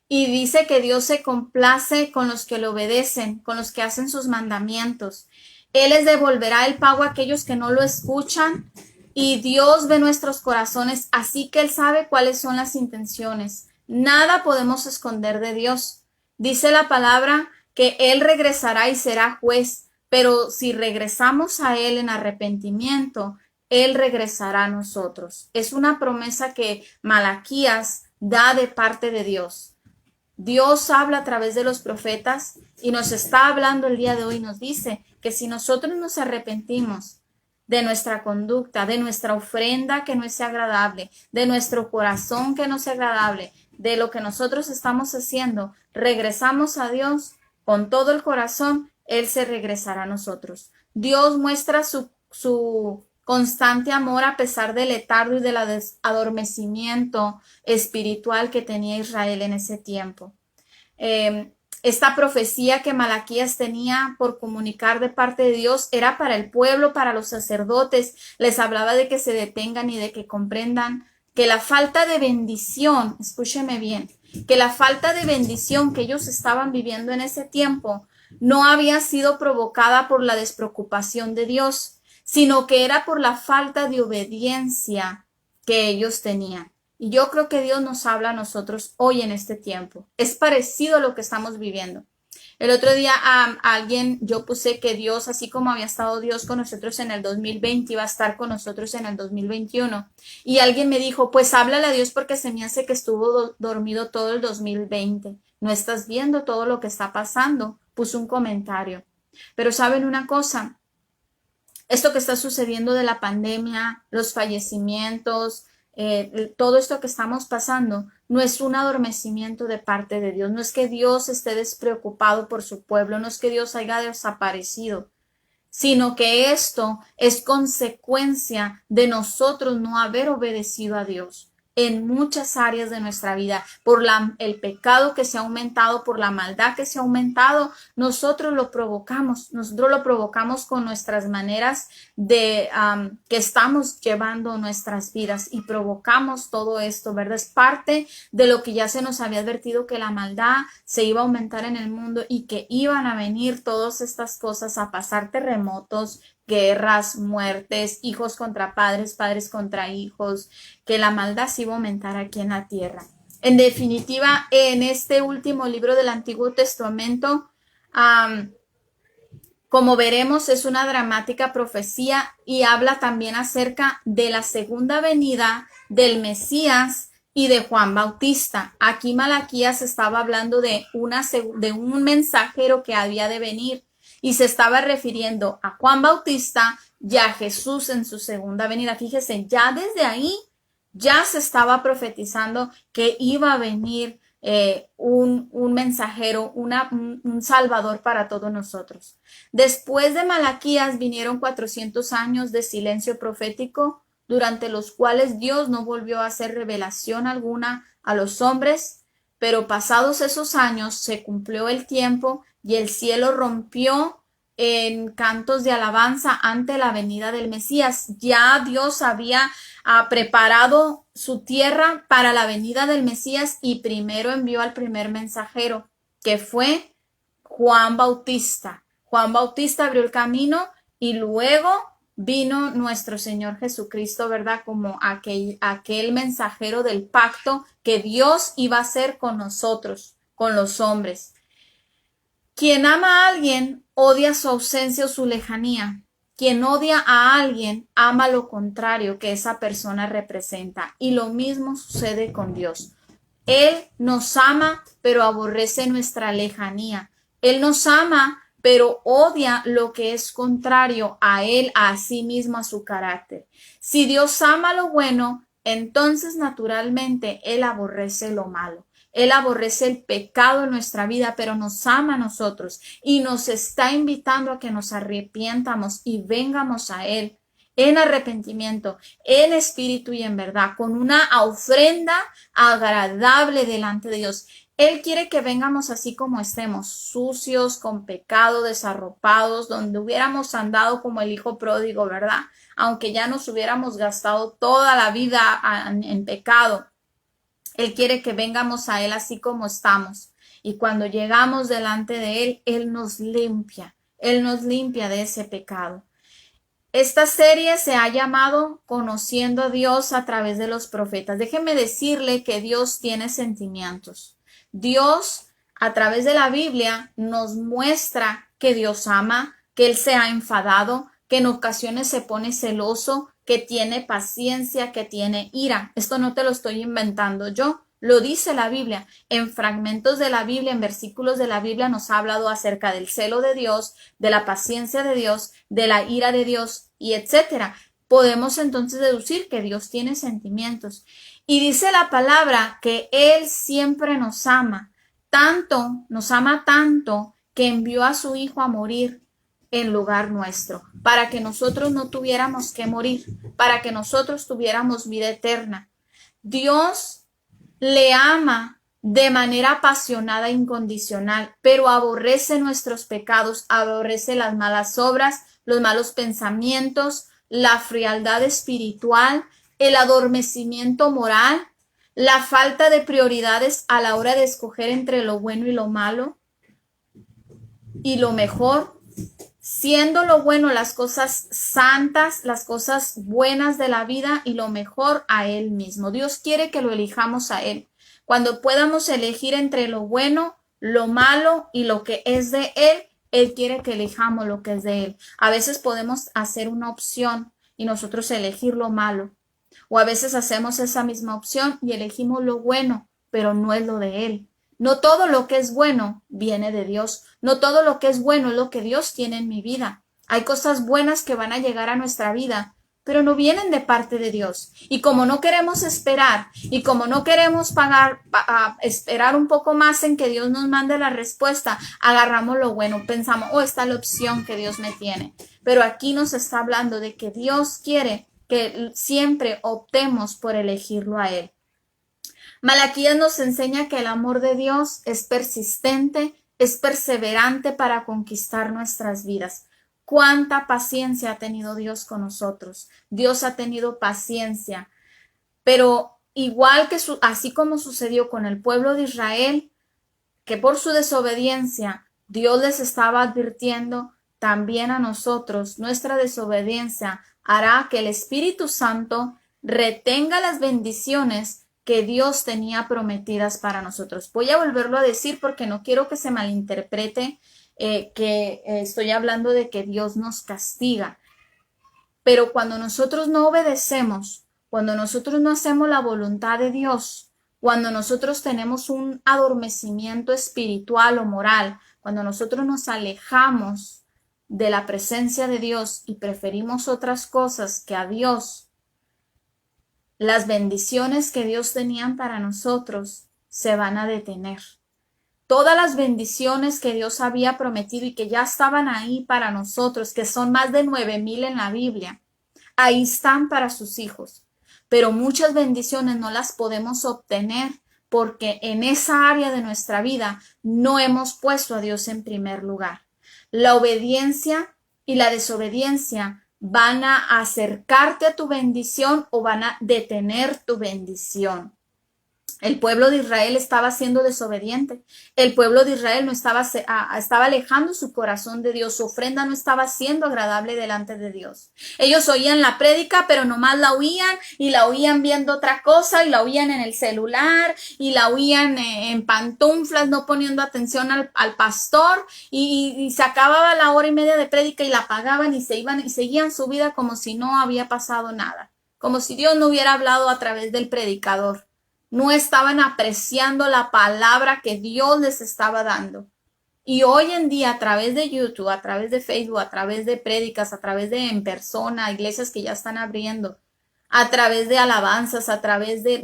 Speaker 1: y dice que Dios se complace con los que le obedecen, con los que hacen sus mandamientos. Él les devolverá el pago a aquellos que no lo escuchan, y Dios ve nuestros corazones, así que Él sabe cuáles son las intenciones. Nada podemos esconder de Dios. Dice la palabra que Él regresará y será juez. Pero si regresamos a Él en arrepentimiento, Él regresará a nosotros. Es una promesa que Malaquías da de parte de Dios. Dios habla a través de los profetas y nos está hablando el día de hoy. Nos dice que si nosotros nos arrepentimos de nuestra conducta, de nuestra ofrenda que no es agradable, de nuestro corazón que no es agradable, de lo que nosotros estamos haciendo, regresamos a Dios con todo el corazón, Él se regresará a nosotros. Dios muestra su constante amor a pesar del letargo y del adormecimiento espiritual que tenía Israel en ese tiempo. Esta profecía que Malaquías tenía por comunicar de parte de Dios era para el pueblo, para los sacerdotes. Les hablaba de que se detengan y de que comprendan que la falta de bendición, escúcheme bien, que la falta de bendición que ellos estaban viviendo en ese tiempo no había sido provocada por la despreocupación de Dios, sino que era por la falta de obediencia que ellos tenían. Y yo creo que Dios nos habla a nosotros hoy en este tiempo. Es parecido a lo que estamos viviendo. El otro día yo puse que Dios, así como había estado Dios con nosotros en el 2020, iba a estar con nosotros en el 2021. Y alguien me dijo, pues háblale a Dios porque se me hace que estuvo dormido todo el 2020. No estás viendo todo lo que está pasando. Puso un comentario. Pero ¿saben una cosa? Esto que está sucediendo de la pandemia, los fallecimientos, todo esto que estamos pasando, no es un adormecimiento de parte de Dios, no es que Dios esté despreocupado por su pueblo, no es que Dios haya desaparecido, sino que esto es consecuencia de nosotros no haber obedecido a Dios en muchas áreas de nuestra vida, por el pecado que se ha aumentado, por la maldad que se ha aumentado, nosotros lo provocamos con nuestras maneras de que estamos llevando nuestras vidas y provocamos todo esto, ¿verdad? Es parte de lo que ya se nos había advertido, que la maldad se iba a aumentar en el mundo y que iban a venir todas estas cosas, a pasar terremotos, guerras, muertes, hijos contra padres, padres contra hijos, que la maldad se iba a aumentar aquí en la tierra. En definitiva, en este último libro del Antiguo Testamento, como veremos, es una dramática profecía y habla también acerca de la segunda venida del Mesías y de Juan Bautista. Aquí Malaquías estaba hablando de un mensajero que había de venir y se estaba refiriendo a Juan Bautista y a Jesús en su segunda venida. Fíjese, ya desde ahí ya se estaba profetizando que iba a venir un mensajero, un salvador para todos nosotros. Después de Malaquías vinieron 400 años de silencio profético, durante los cuales Dios no volvió a hacer revelación alguna a los hombres, pero pasados esos años se cumplió el tiempo y el cielo rompió en cantos de alabanza ante la venida del Mesías. Ya Dios había preparado su tierra para la venida del Mesías y primero envió al primer mensajero, que fue Juan Bautista. Juan Bautista abrió el camino y luego vino nuestro Señor Jesucristo, ¿verdad? Como aquel mensajero del pacto que Dios iba a hacer con nosotros, con los hombres. Quien ama a alguien odia su ausencia o su lejanía. Quien odia a alguien ama lo contrario que esa persona representa. Y lo mismo sucede con Dios. Él nos ama, pero aborrece nuestra lejanía. Él nos ama, pero odia lo que es contrario a Él, a sí mismo, a su carácter. Si Dios ama lo bueno, entonces naturalmente Él aborrece lo malo. Él aborrece el pecado en nuestra vida, pero nos ama a nosotros y nos está invitando a que nos arrepientamos y vengamos a Él en arrepentimiento, en espíritu y en verdad, con una ofrenda agradable delante de Dios. Él quiere que vengamos así como estemos, sucios, con pecado, desarropados, donde hubiéramos andado como el hijo pródigo, ¿verdad? Aunque ya nos hubiéramos gastado toda la vida en pecado. Él quiere que vengamos a Él así como estamos. Y cuando llegamos delante de Él, Él nos limpia de ese pecado. Esta serie se ha llamado Conociendo a Dios a través de los profetas. Déjeme decirle que Dios tiene sentimientos. Dios, a través de la Biblia, nos muestra que Dios ama, que Él se ha enfadado, que en ocasiones se pone celoso, que tiene paciencia, que tiene ira. Esto no te lo estoy inventando yo. Lo dice la Biblia. En fragmentos de la Biblia, en versículos de la Biblia, nos ha hablado acerca del celo de Dios, de la paciencia de Dios, de la ira de Dios, y etcétera. Podemos entonces deducir que Dios tiene sentimientos. Y dice la palabra que Él siempre nos ama tanto, que envió a su Hijo a morir en lugar nuestro, para que nosotros no tuviéramos que morir, para que nosotros tuviéramos vida eterna. Dios le ama de manera apasionada e incondicional, pero aborrece nuestros pecados, aborrece las malas obras, los malos pensamientos, la frialdad espiritual, el adormecimiento moral, la falta de prioridades a la hora de escoger entre lo bueno y lo malo y lo mejor, siendo lo bueno las cosas santas, las cosas buenas de la vida y lo mejor a Él mismo. Dios quiere que lo elijamos a Él. Cuando podamos elegir entre lo bueno, lo malo y lo que es de Él. Él quiere que elijamos lo que es de Él. A veces podemos hacer una opción y nosotros elegir lo malo. O a veces hacemos esa misma opción y elegimos lo bueno, pero no es lo de Él. No todo lo que es bueno viene de Dios. No todo lo que es bueno es lo que Dios tiene en mi vida. Hay cosas buenas que van a llegar a nuestra vida, pero no vienen de parte de Dios. Y como no queremos esperar y como no queremos esperar un poco más en que Dios nos mande la respuesta, agarramos lo bueno, pensamos, oh, esta es la opción que Dios me tiene. Pero aquí nos está hablando de que Dios quiere que siempre optemos por elegirlo a Él. Malaquías nos enseña que el amor de Dios es persistente, es perseverante para conquistar nuestras vidas. ¿Cuánta paciencia ha tenido Dios con nosotros? Dios ha tenido paciencia, pero igual que así como sucedió con el pueblo de Israel, que por su desobediencia Dios les estaba advirtiendo, también a nosotros nuestra desobediencia hará que el Espíritu Santo retenga las bendiciones que Dios tenía prometidas para nosotros. Voy a volverlo a decir porque no quiero que se malinterprete estoy hablando de que Dios nos castiga. Pero cuando nosotros no obedecemos, cuando nosotros no hacemos la voluntad de Dios, cuando nosotros tenemos un adormecimiento espiritual o moral, cuando nosotros nos alejamos de la presencia de Dios y preferimos otras cosas que a Dios, las bendiciones que Dios tenía para nosotros se van a detener. Todas las bendiciones que Dios había prometido y que ya estaban ahí para nosotros, que son más de 9,000 en la Biblia, ahí están para sus hijos. Pero muchas bendiciones no las podemos obtener porque en esa área de nuestra vida no hemos puesto a Dios en primer lugar. La obediencia y la desobediencia van a acercarte a tu bendición o van a detener tu bendición. El pueblo de Israel estaba siendo desobediente. El pueblo de Israel no estaba alejando su corazón de Dios. Su ofrenda no estaba siendo agradable delante de Dios. Ellos oían la prédica, pero nomás la oían y la oían viendo otra cosa y la oían en el celular y la oían en pantuflas, no poniendo atención al pastor y se acababa la hora y media de prédica y la apagaban y se iban y seguían su vida como si no había pasado nada. Como si Dios no hubiera hablado a través del predicador. No estaban apreciando la palabra que Dios les estaba dando. Y hoy en día, a través de YouTube, a través de Facebook, a través de prédicas, a través de en persona, iglesias que ya están abriendo, a través de alabanzas, a través de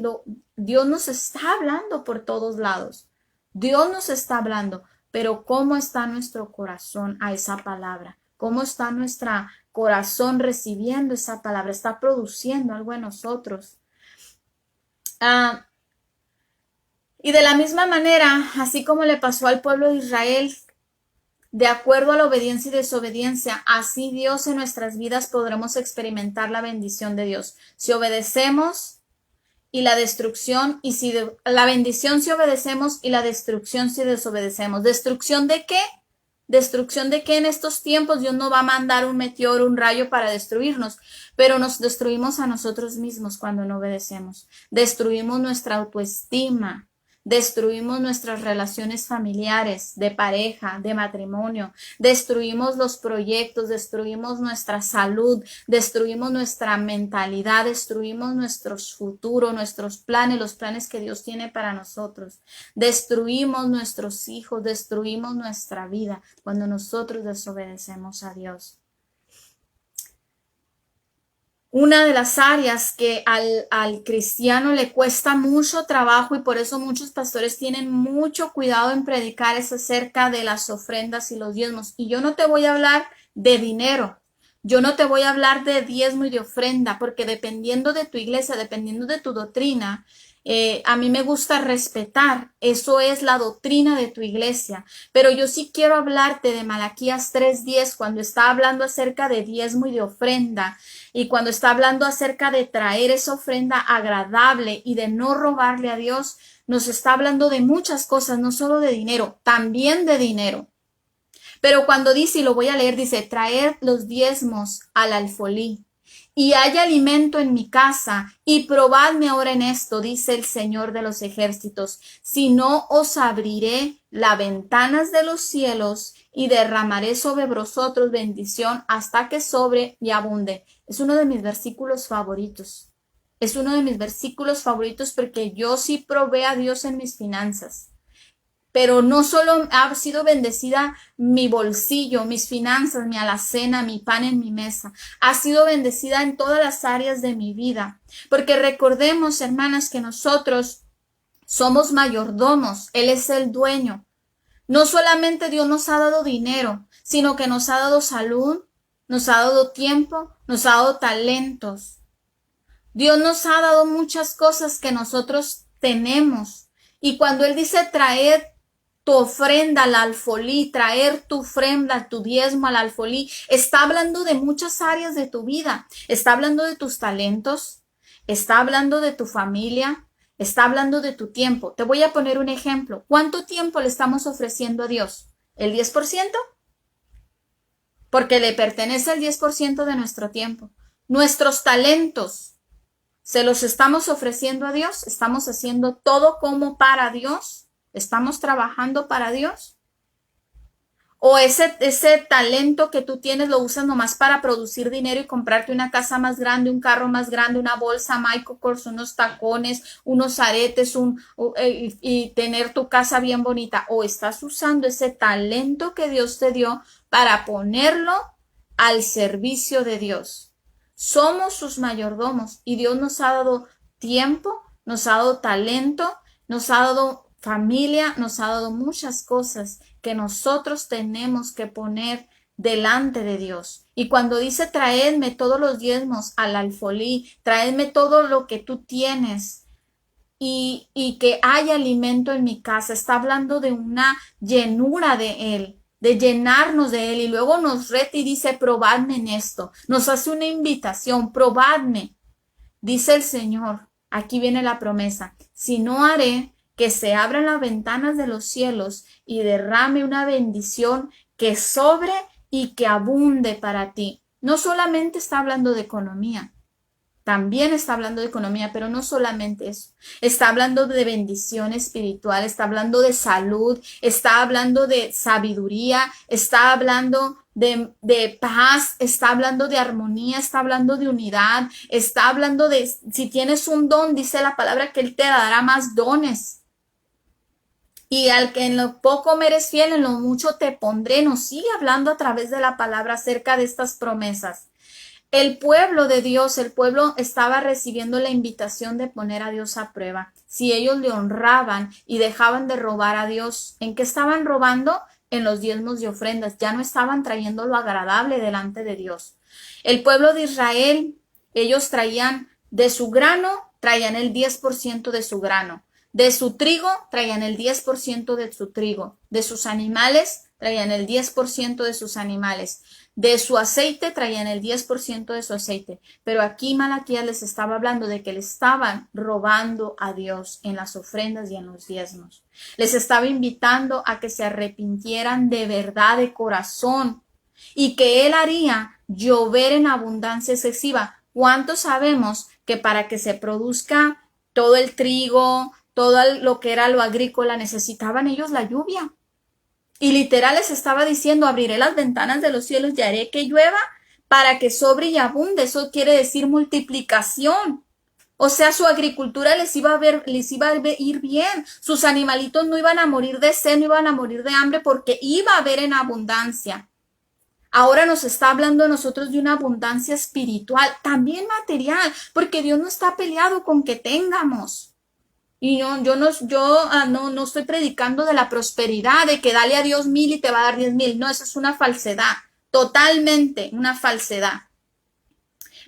Speaker 1: Dios nos está hablando por todos lados. Dios nos está hablando, pero ¿cómo está nuestro corazón a esa palabra? ¿Cómo está nuestro corazón recibiendo esa palabra? ¿Está produciendo algo en nosotros? Y de la misma manera, así como le pasó al pueblo de Israel, de acuerdo a la obediencia y desobediencia, así Dios en nuestras vidas podremos experimentar la bendición de Dios. Si obedecemos y la destrucción, y si la bendición si obedecemos y la destrucción si desobedecemos. ¿Destrucción de qué? Destrucción de que en estos tiempos Dios no va a mandar un meteoro, un rayo para destruirnos, pero nos destruimos a nosotros mismos cuando no obedecemos. Destruimos nuestra autoestima. Destruimos nuestras relaciones familiares, de pareja, de matrimonio, destruimos los proyectos, destruimos nuestra salud, destruimos nuestra mentalidad, destruimos nuestros futuros, nuestros planes, los planes que Dios tiene para nosotros. Destruimos nuestros hijos, destruimos nuestra vida cuando nosotros desobedecemos a Dios. Una de las áreas que al cristiano le cuesta mucho trabajo y por eso muchos pastores tienen mucho cuidado en predicar es acerca de las ofrendas y los diezmos. Y yo no te voy a hablar de dinero, yo no te voy a hablar de diezmo y de ofrenda, porque dependiendo de tu iglesia, dependiendo de tu doctrina, a mí me gusta respetar, eso es la doctrina de tu iglesia, pero yo sí quiero hablarte de Malaquías 3:10 cuando está hablando acerca de diezmo y de ofrenda y cuando está hablando acerca de traer esa ofrenda agradable y de no robarle a Dios, nos está hablando de muchas cosas, no solo de dinero, también de dinero. Pero cuando dice, y lo voy a leer, dice, traer los diezmos al alfolí. y haya alimento en mi casa, y probadme ahora en esto, dice el Señor de los ejércitos, si no os abriré las ventanas de los cielos y derramaré sobre vosotros bendición hasta que sobre y abunde. Es uno de mis versículos favoritos. Es uno de mis versículos favoritos porque yo sí probé a Dios en mis finanzas. Pero no solo ha sido bendecida mi bolsillo, mis finanzas, mi alacena, mi pan en mi mesa. Ha sido bendecida en todas las áreas de mi vida. Porque recordemos, hermanas, que nosotros somos mayordomos. Él es el dueño. No solamente Dios nos ha dado dinero, sino que nos ha dado salud, nos ha dado tiempo, nos ha dado talentos. Dios nos ha dado muchas cosas que nosotros tenemos. Y cuando Él dice traed tu ofrenda al alfolí, traer tu ofrenda, tu diezmo al alfolí, está hablando de muchas áreas de tu vida. Está hablando de tus talentos, está hablando de tu familia, está hablando de tu tiempo. Te voy a poner un ejemplo. ¿Cuánto tiempo le estamos ofreciendo a Dios? ¿El 10%? Porque le pertenece el 10% de nuestro tiempo. Nuestros talentos, ¿se los estamos ofreciendo a Dios? ¿Estamos haciendo todo como para Dios? ¿Estamos trabajando para Dios? ¿O ese talento que tú tienes lo usas nomás para producir dinero y comprarte una casa más grande, un carro más grande, una bolsa Michael Kors, unos tacones, unos aretes y tener tu casa bien bonita? ¿O estás usando ese talento que Dios te dio para ponerlo al servicio de Dios? Somos sus mayordomos y Dios nos ha dado tiempo, nos ha dado talento, nos ha dado familia, nos ha dado muchas cosas que nosotros tenemos que poner delante de Dios. Y cuando dice traedme todos los diezmos al alfolí, traedme todo lo que tú tienes y que haya alimento en mi casa, está hablando de una llenura de Él, de llenarnos de Él. Y luego nos reta y dice probadme en esto, nos hace una invitación, probadme, dice el Señor. Aquí viene la promesa, si no haré que se abran las ventanas de los cielos y derrame una bendición que sobre y que abunde para ti. No solamente está hablando de economía, también está hablando de economía, pero no solamente eso. Está hablando de bendición espiritual, está hablando de salud, está hablando de sabiduría, está hablando de paz, está hablando de armonía, está hablando de unidad, está hablando de, si tienes un don, dice la palabra que Él te dará más dones. Y al que en lo poco me eres fiel, en lo mucho te pondré. Nos sigue hablando a través de la palabra acerca de estas promesas. El pueblo de Dios, el pueblo estaba recibiendo la invitación de poner a Dios a prueba. Si ellos le honraban y dejaban de robar a Dios, ¿en qué estaban robando? En los diezmos y ofrendas. Ya no estaban trayendo lo agradable delante de Dios. El pueblo de Israel, ellos traían de su grano, traían el 10% de su grano. De su trigo, traían el 10% de su trigo. De sus animales, traían el 10% de sus animales. De su aceite, traían el 10% de su aceite. Pero aquí Malaquías les estaba hablando de que le estaban robando a Dios en las ofrendas y en los diezmos. Les estaba invitando a que se arrepintieran de verdad, de corazón, y que Él haría llover en abundancia excesiva. ¿Cuántos sabemos que para que se produzca todo el trigo, todo lo que era lo agrícola, necesitaban ellos la lluvia? Y literal les estaba diciendo, abriré las ventanas de los cielos y haré que llueva para que sobre y abunde. Eso quiere decir multiplicación. O sea, su agricultura les iba a ir bien. Sus animalitos no iban a morir de sed, no iban a morir de hambre porque iba a haber en abundancia. Ahora nos está hablando a nosotros de una abundancia espiritual, también material, porque Dios no está peleado con que tengamos. Y yo no estoy predicando de la prosperidad, de que dale a Dios 1,000 y te va a dar 10,000. No, eso es una falsedad, totalmente una falsedad.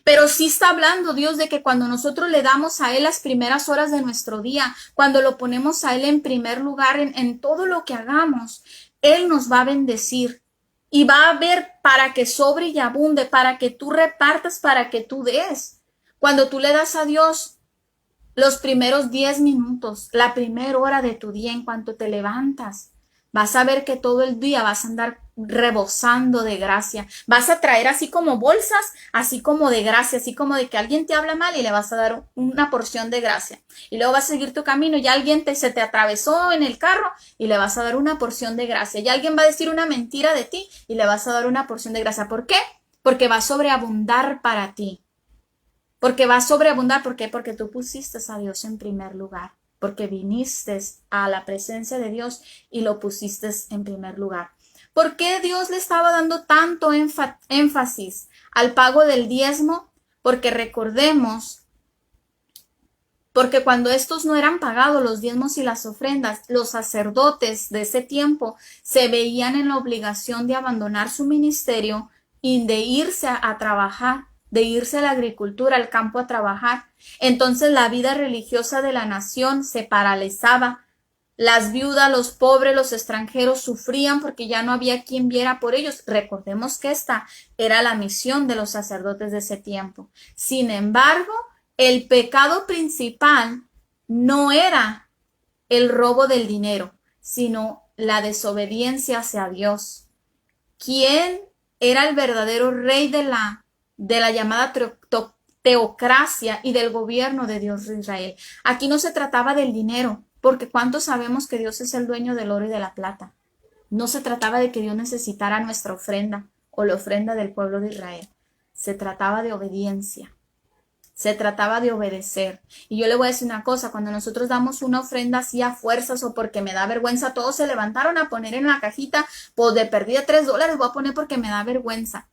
Speaker 1: Pero sí está hablando Dios de que cuando nosotros le damos a Él las primeras horas de nuestro día, cuando lo ponemos a Él en primer lugar en todo lo que hagamos, Él nos va a bendecir. Y va a haber para que sobre y abunde, para que tú repartas, para que tú des. Cuando tú le das a Dios los primeros 10 minutos, la primera hora de tu día en cuanto te levantas, Vas a ver que todo el día vas a andar rebosando de gracia. Vas a traer así como bolsas, así como de gracia, así como de que alguien te habla mal y le vas a dar una porción de gracia. Y luego vas a seguir tu camino y alguien se te atravesó en el carro y le vas a dar una porción de gracia. Y alguien va a decir una mentira de ti y le vas a dar una porción de gracia. ¿Por qué? Porque va a sobreabundar para ti. Porque va a sobreabundar. ¿Por qué? Porque tú pusiste a Dios en primer lugar. Porque viniste a la presencia de Dios y lo pusiste en primer lugar. ¿Por qué Dios le estaba dando tanto énfasis al pago del diezmo? Porque recordemos, porque cuando estos no eran pagados, los diezmos y las ofrendas, los sacerdotes de ese tiempo se veían en la obligación de abandonar su ministerio y de irse a trabajar, de irse a la agricultura, al campo a trabajar. Entonces la vida religiosa de la nación se paralizaba. Las viudas, los pobres, los extranjeros sufrían porque ya no había quien viera por ellos. Recordemos que esta era la misión de los sacerdotes de ese tiempo. Sin embargo, el pecado principal no era el robo del dinero, sino la desobediencia hacia Dios. ¿Quién era el verdadero rey de la llamada teocracia y del gobierno de Dios de Israel? Aquí no se trataba del dinero, porque ¿cuántos sabemos que Dios es el dueño del oro y de la plata? No se trataba de que Dios necesitara nuestra ofrenda o la ofrenda del pueblo de Israel. Se trataba de obediencia. Se trataba de obedecer. Y yo le voy a decir una cosa, cuando nosotros damos una ofrenda así a fuerzas o porque me da vergüenza, todos se levantaron a poner en la cajita, pues de perdida $3 voy a poner porque me da vergüenza.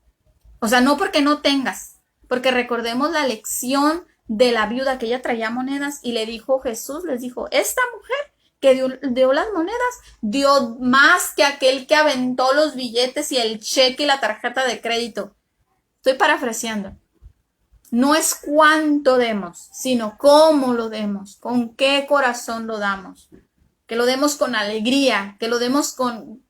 Speaker 1: O sea, no porque no tengas, porque recordemos la lección de la viuda que ella traía monedas y le dijo Jesús, les dijo, esta mujer que dio las monedas, dio más que aquel que aventó los billetes y el cheque y la tarjeta de crédito. Estoy parafraseando. No es cuánto demos, sino cómo lo demos, con qué corazón lo damos. Que lo demos con alegría, que lo demos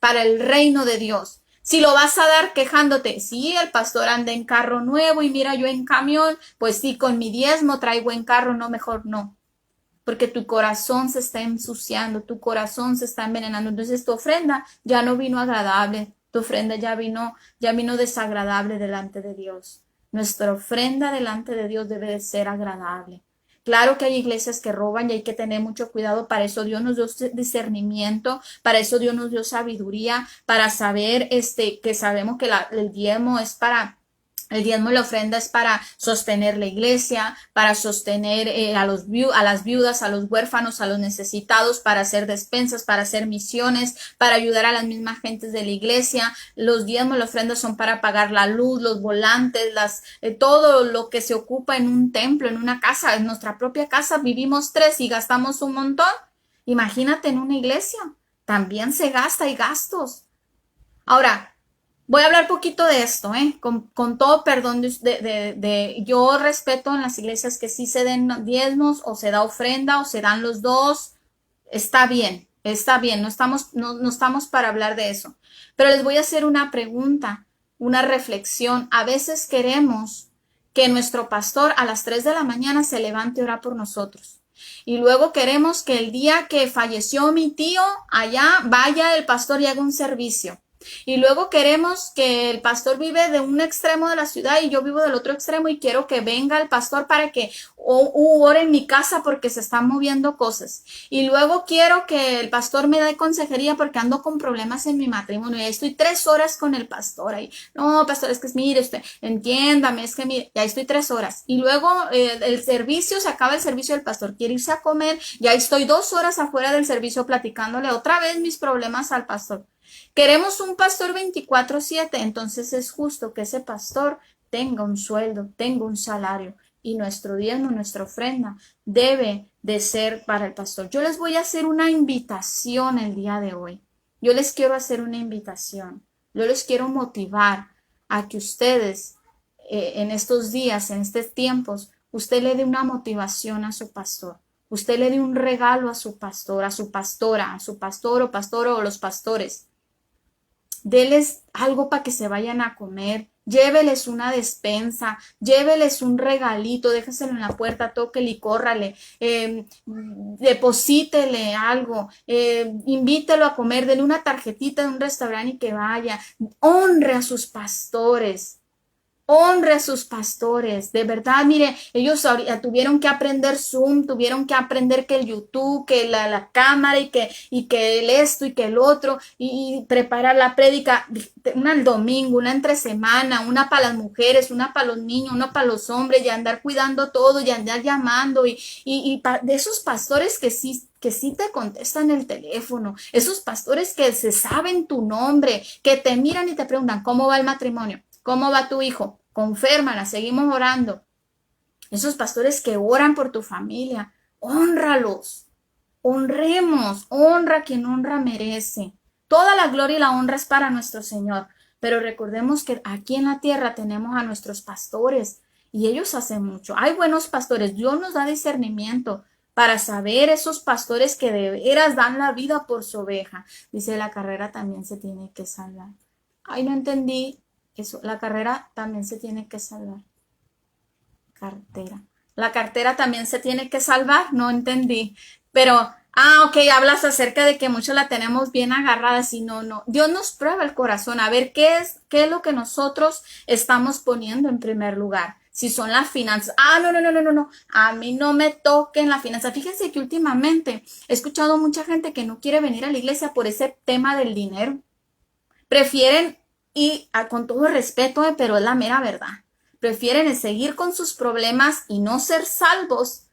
Speaker 1: para el reino de Dios. Si lo vas a dar quejándote, sí, el pastor anda en carro nuevo y mira yo en camión, pues sí, con mi diezmo traigo en carro, no, mejor no. Porque tu corazón se está ensuciando, tu corazón se está envenenando. Entonces tu ofrenda ya no vino agradable, tu ofrenda ya vino desagradable delante de Dios. Nuestra ofrenda delante de Dios debe de ser agradable. Claro que hay iglesias que roban y hay que tener mucho cuidado. Para eso Dios nos dio discernimiento, para eso Dios nos dio sabiduría, para saber que sabemos que el diezmo es para el diezmo y la ofrenda es para sostener la iglesia, para sostener a las viudas, a los huérfanos, a los necesitados, para hacer despensas, para hacer misiones, para ayudar a las mismas gentes de la iglesia. Los diezmos y la ofrenda son para pagar la luz, los volantes, todo lo que se ocupa en un templo, en una casa, en nuestra propia casa. Vivimos 3 y gastamos un montón. Imagínate en una iglesia. También se gasta, hay gastos. Ahora, voy a hablar poquito de esto, con todo perdón yo respeto en las iglesias que sí se den diezmos o se da ofrenda o se dan los dos. Está bien, no estamos para hablar de eso. Pero les voy a hacer una pregunta, una reflexión. A veces queremos que nuestro pastor a las 3 de la mañana se levante a orar por nosotros. Y luego queremos que el día que falleció mi tío, allá vaya el pastor y haga un servicio. Y luego queremos que el pastor vive de un extremo de la ciudad y yo vivo del otro extremo y quiero que venga el pastor para que ore en mi casa porque se están moviendo cosas. Y luego quiero que el pastor me dé consejería porque ando con problemas en mi matrimonio y ahí estoy 3 horas con el pastor ahí. No, pastor, es que mire usted, entiéndame, es que mire, ya estoy 3 horas. Y luego el servicio, se acaba el servicio del pastor, quiere irse a comer, ya estoy 2 horas afuera del servicio platicándole otra vez mis problemas al pastor. Queremos un pastor 24/7, entonces es justo que ese pastor tenga un sueldo, tenga un salario y nuestro diezmo, nuestra ofrenda debe de ser para el pastor. Yo les voy a hacer una invitación el día de hoy. Yo les quiero hacer una invitación. Yo les quiero motivar a que ustedes en estos días, en estos tiempos, usted le dé una motivación a su pastor. Usted le dé un regalo a su pastor, a su pastora, a su pastor o pastora o los pastores. Deles algo para que se vayan a comer, Lléveles una despensa, lléveles un regalito, déjeselo en la puerta, tóquele y córrale, deposítele algo, invítelo a comer, denle una tarjetita de un restaurante y que vaya. Honre a sus pastores. Honre a sus pastores, de verdad, mire, ellos tuvieron que aprender Zoom, tuvieron que aprender que el YouTube, que la cámara y que el esto y que el otro, y preparar la prédica, una el domingo, una entre semana, una para las mujeres, una para los niños, una para los hombres, y andar cuidando todo, y andar llamando, de esos pastores que sí te contestan el teléfono, esos pastores que se saben tu nombre, que te miran y te preguntan, ¿cómo va el matrimonio? ¿Cómo va tu hijo? Conférmala, seguimos orando. Esos pastores que oran por tu familia, hónralos. Honremos, honra quien honra merece. Toda la gloria y la honra es para nuestro Señor. Pero recordemos que aquí en la tierra tenemos a nuestros pastores y ellos hacen mucho. Hay buenos pastores, Dios nos da discernimiento para saber esos pastores que de veras dan la vida por su oveja. Dice, la carrera también se tiene que salvar. Ay, no entendí. Eso, la carrera también se tiene que salvar. Cartera. La cartera también se tiene que salvar, no entendí. Pero, ok, hablas acerca de que muchos la tenemos bien agarrada, si no, no. Dios nos prueba el corazón, a ver qué es lo que nosotros estamos poniendo en primer lugar. Si son las finanzas. No. A mí no me toquen la finanza. Fíjense que últimamente he escuchado mucha gente que no quiere venir a la iglesia por ese tema del dinero. Prefieren y con todo respeto, pero es la mera verdad. Prefieren seguir con sus problemas y no ser salvos,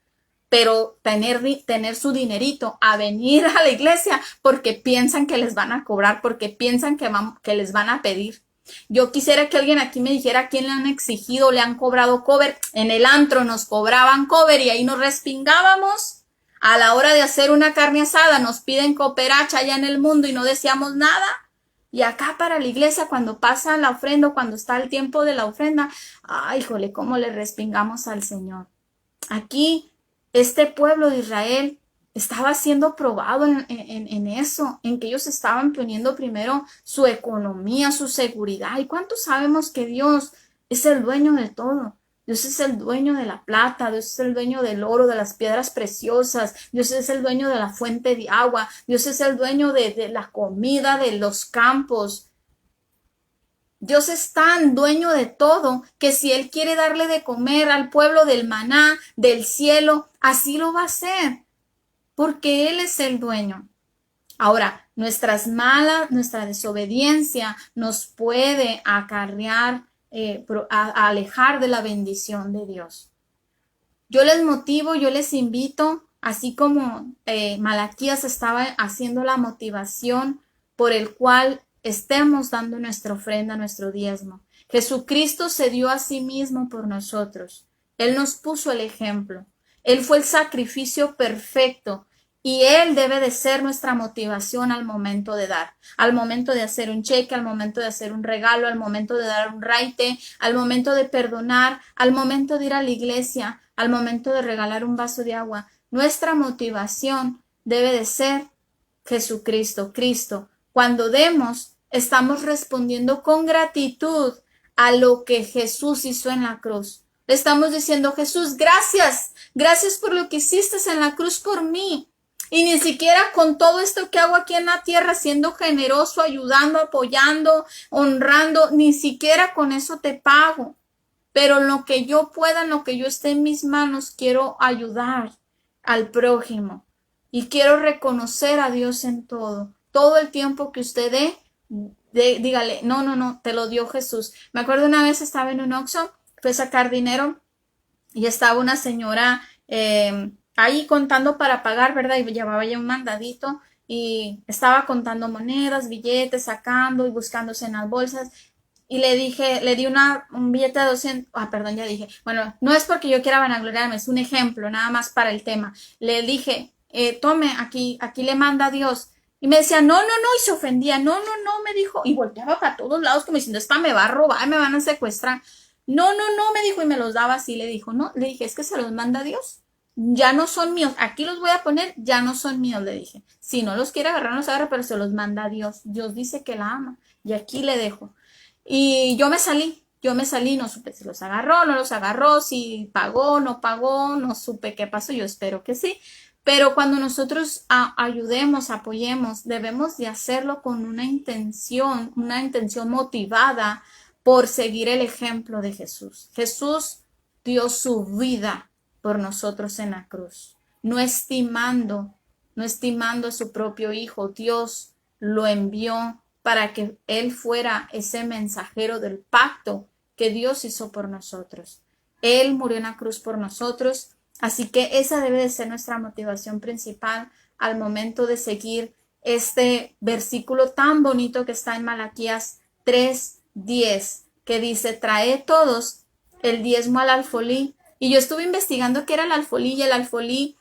Speaker 1: pero tener su dinerito a venir a la iglesia porque piensan que les van a cobrar, porque piensan que les van a pedir. Yo quisiera que alguien aquí me dijera a quién le han exigido, le han cobrado cover. En el antro nos cobraban cover y ahí nos respingábamos. A la hora de hacer una carne asada nos piden cooperacha allá en el mundo y no decíamos nada. Y acá para la iglesia, cuando pasa la ofrenda, cuando está el tiempo de la ofrenda, ay, híjole, cómo le respingamos al Señor. Aquí, este pueblo de Israel estaba siendo probado en eso, en que ellos estaban poniendo primero su economía, su seguridad. ¿Y cuántos sabemos que Dios es el dueño de todo? Dios es el dueño de la plata, Dios es el dueño del oro, de las piedras preciosas, Dios es el dueño de la fuente de agua, Dios es el dueño de la comida, de los campos. Dios es tan dueño de todo que si Él quiere darle de comer al pueblo del maná, del cielo, así lo va a hacer, porque Él es el dueño. Ahora, nuestra desobediencia nos puede acarrear, a alejar de la bendición de Dios. Yo les motivo, yo les invito, así como Malaquías estaba haciendo la motivación por el cual estemos dando nuestra ofrenda, nuestro diezmo. Jesucristo se dio a sí mismo por nosotros. Él nos puso el ejemplo. Él fue el sacrificio perfecto. Y Él debe de ser nuestra motivación al momento de dar, al momento de hacer un cheque, al momento de hacer un regalo, al momento de dar un raite, al momento de perdonar, al momento de ir a la iglesia, al momento de regalar un vaso de agua. Nuestra motivación debe de ser Jesucristo, Cristo. Cuando demos, estamos respondiendo con gratitud a lo que Jesús hizo en la cruz. Le estamos diciendo, Jesús, gracias, gracias por lo que hiciste en la cruz por mí. Y ni siquiera con todo esto que hago aquí en la tierra, siendo generoso, ayudando, apoyando, honrando, ni siquiera con eso te pago. Pero en lo que yo pueda, en lo que yo esté en mis manos, quiero ayudar al prójimo. Y quiero reconocer a Dios en todo. Todo el tiempo que usted dígale, no, te lo dio Jesús. Me acuerdo una vez estaba en un Oxxo, fui a sacar dinero y estaba una señora ahí contando para pagar, ¿verdad? Y llevaba ya un mandadito y estaba contando monedas, billetes, sacando y buscándose en las bolsas. Y le di un billete de 200, perdón, ya dije. Bueno, no es porque yo quiera vanagloriarme, es un ejemplo, nada más para el tema. Le dije, tome, aquí le manda Dios. Y me decía, no, y se ofendía, no, me dijo, y volteaba para todos lados como diciendo, esta me va a robar, me van a secuestrar. No, me dijo, y me los daba así, le dije, es que se los manda Dios. Ya no son míos, aquí los voy a poner, ya no son míos, le dije. Si no los quiere agarrar, no se agarra, pero se los manda Dios. Dios dice que la ama, y aquí le dejo. Y yo me salí, Yo me salí, no supe si los agarró, no los agarró, si pagó, no pagó, no supe qué pasó, yo espero que sí. Pero cuando nosotros ayudemos, apoyemos, debemos de hacerlo con una intención motivada por seguir el ejemplo de Jesús. Jesús dio su vida por nosotros en la cruz, no estimando a su propio Hijo. Dios lo envió para que Él fuera ese mensajero del pacto que Dios hizo por nosotros. Él murió en la cruz por nosotros, así que esa debe de ser nuestra motivación principal al momento de seguir este versículo tan bonito que está en Malaquías 3:10, que dice: traed todos el diezmo al alfolí. Y yo estuve investigando qué era el alfolí, y el alfolí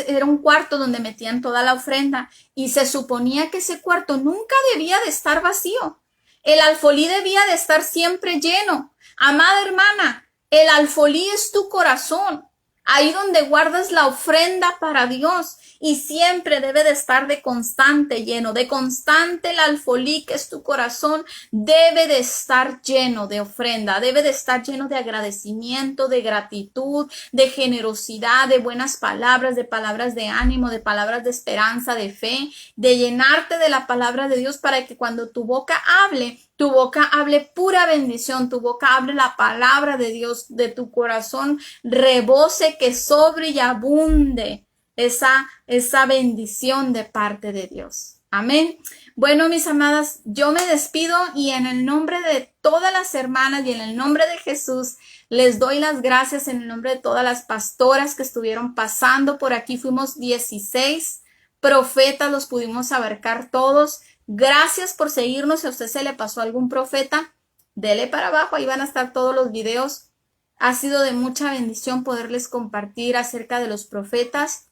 Speaker 1: era un cuarto donde metían toda la ofrenda, y se suponía que ese cuarto nunca debía de estar vacío. El alfolí debía de estar siempre lleno. Amada hermana, el alfolí es tu corazón, ahí donde guardas la ofrenda para Dios, y siempre debe de estar de constante lleno, de constante. El alfolí, que es tu corazón, debe de estar lleno de ofrenda, debe de estar lleno de agradecimiento, de gratitud, de generosidad, de buenas palabras, de palabras de ánimo, de palabras de esperanza, de fe, de llenarte de la palabra de Dios, para que cuando tu boca hable pura bendición, tu boca hable la palabra de Dios, de tu corazón rebose, que sobre y abunde esa bendición de parte de Dios. Amén. Bueno, mis amadas, yo me despido, y en el nombre de todas las hermanas y en el nombre de Jesús les doy las gracias, en el nombre de todas las pastoras que estuvieron pasando por aquí. Fuimos 16 profetas, los pudimos abarcar todos. Gracias por seguirnos. Si a usted se le pasó algún profeta, dele para abajo, ahí van a estar todos los videos. Ha sido de mucha bendición poderles compartir acerca de los profetas.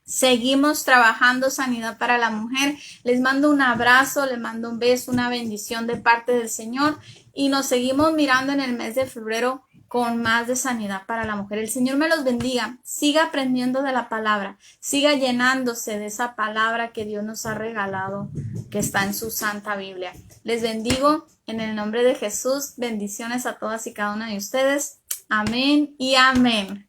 Speaker 1: Seguimos trabajando sanidad para la mujer. Les mando un abrazo, les mando un beso, una bendición de parte del Señor, y nos seguimos mirando en el mes de febrero con más de sanidad para la mujer. El Señor me los bendiga. Siga aprendiendo de la palabra, siga llenándose de esa palabra que Dios nos ha regalado, que está en su Santa Biblia. Les bendigo en el nombre de Jesús. Bendiciones a todas y cada una de ustedes. Amén y amén.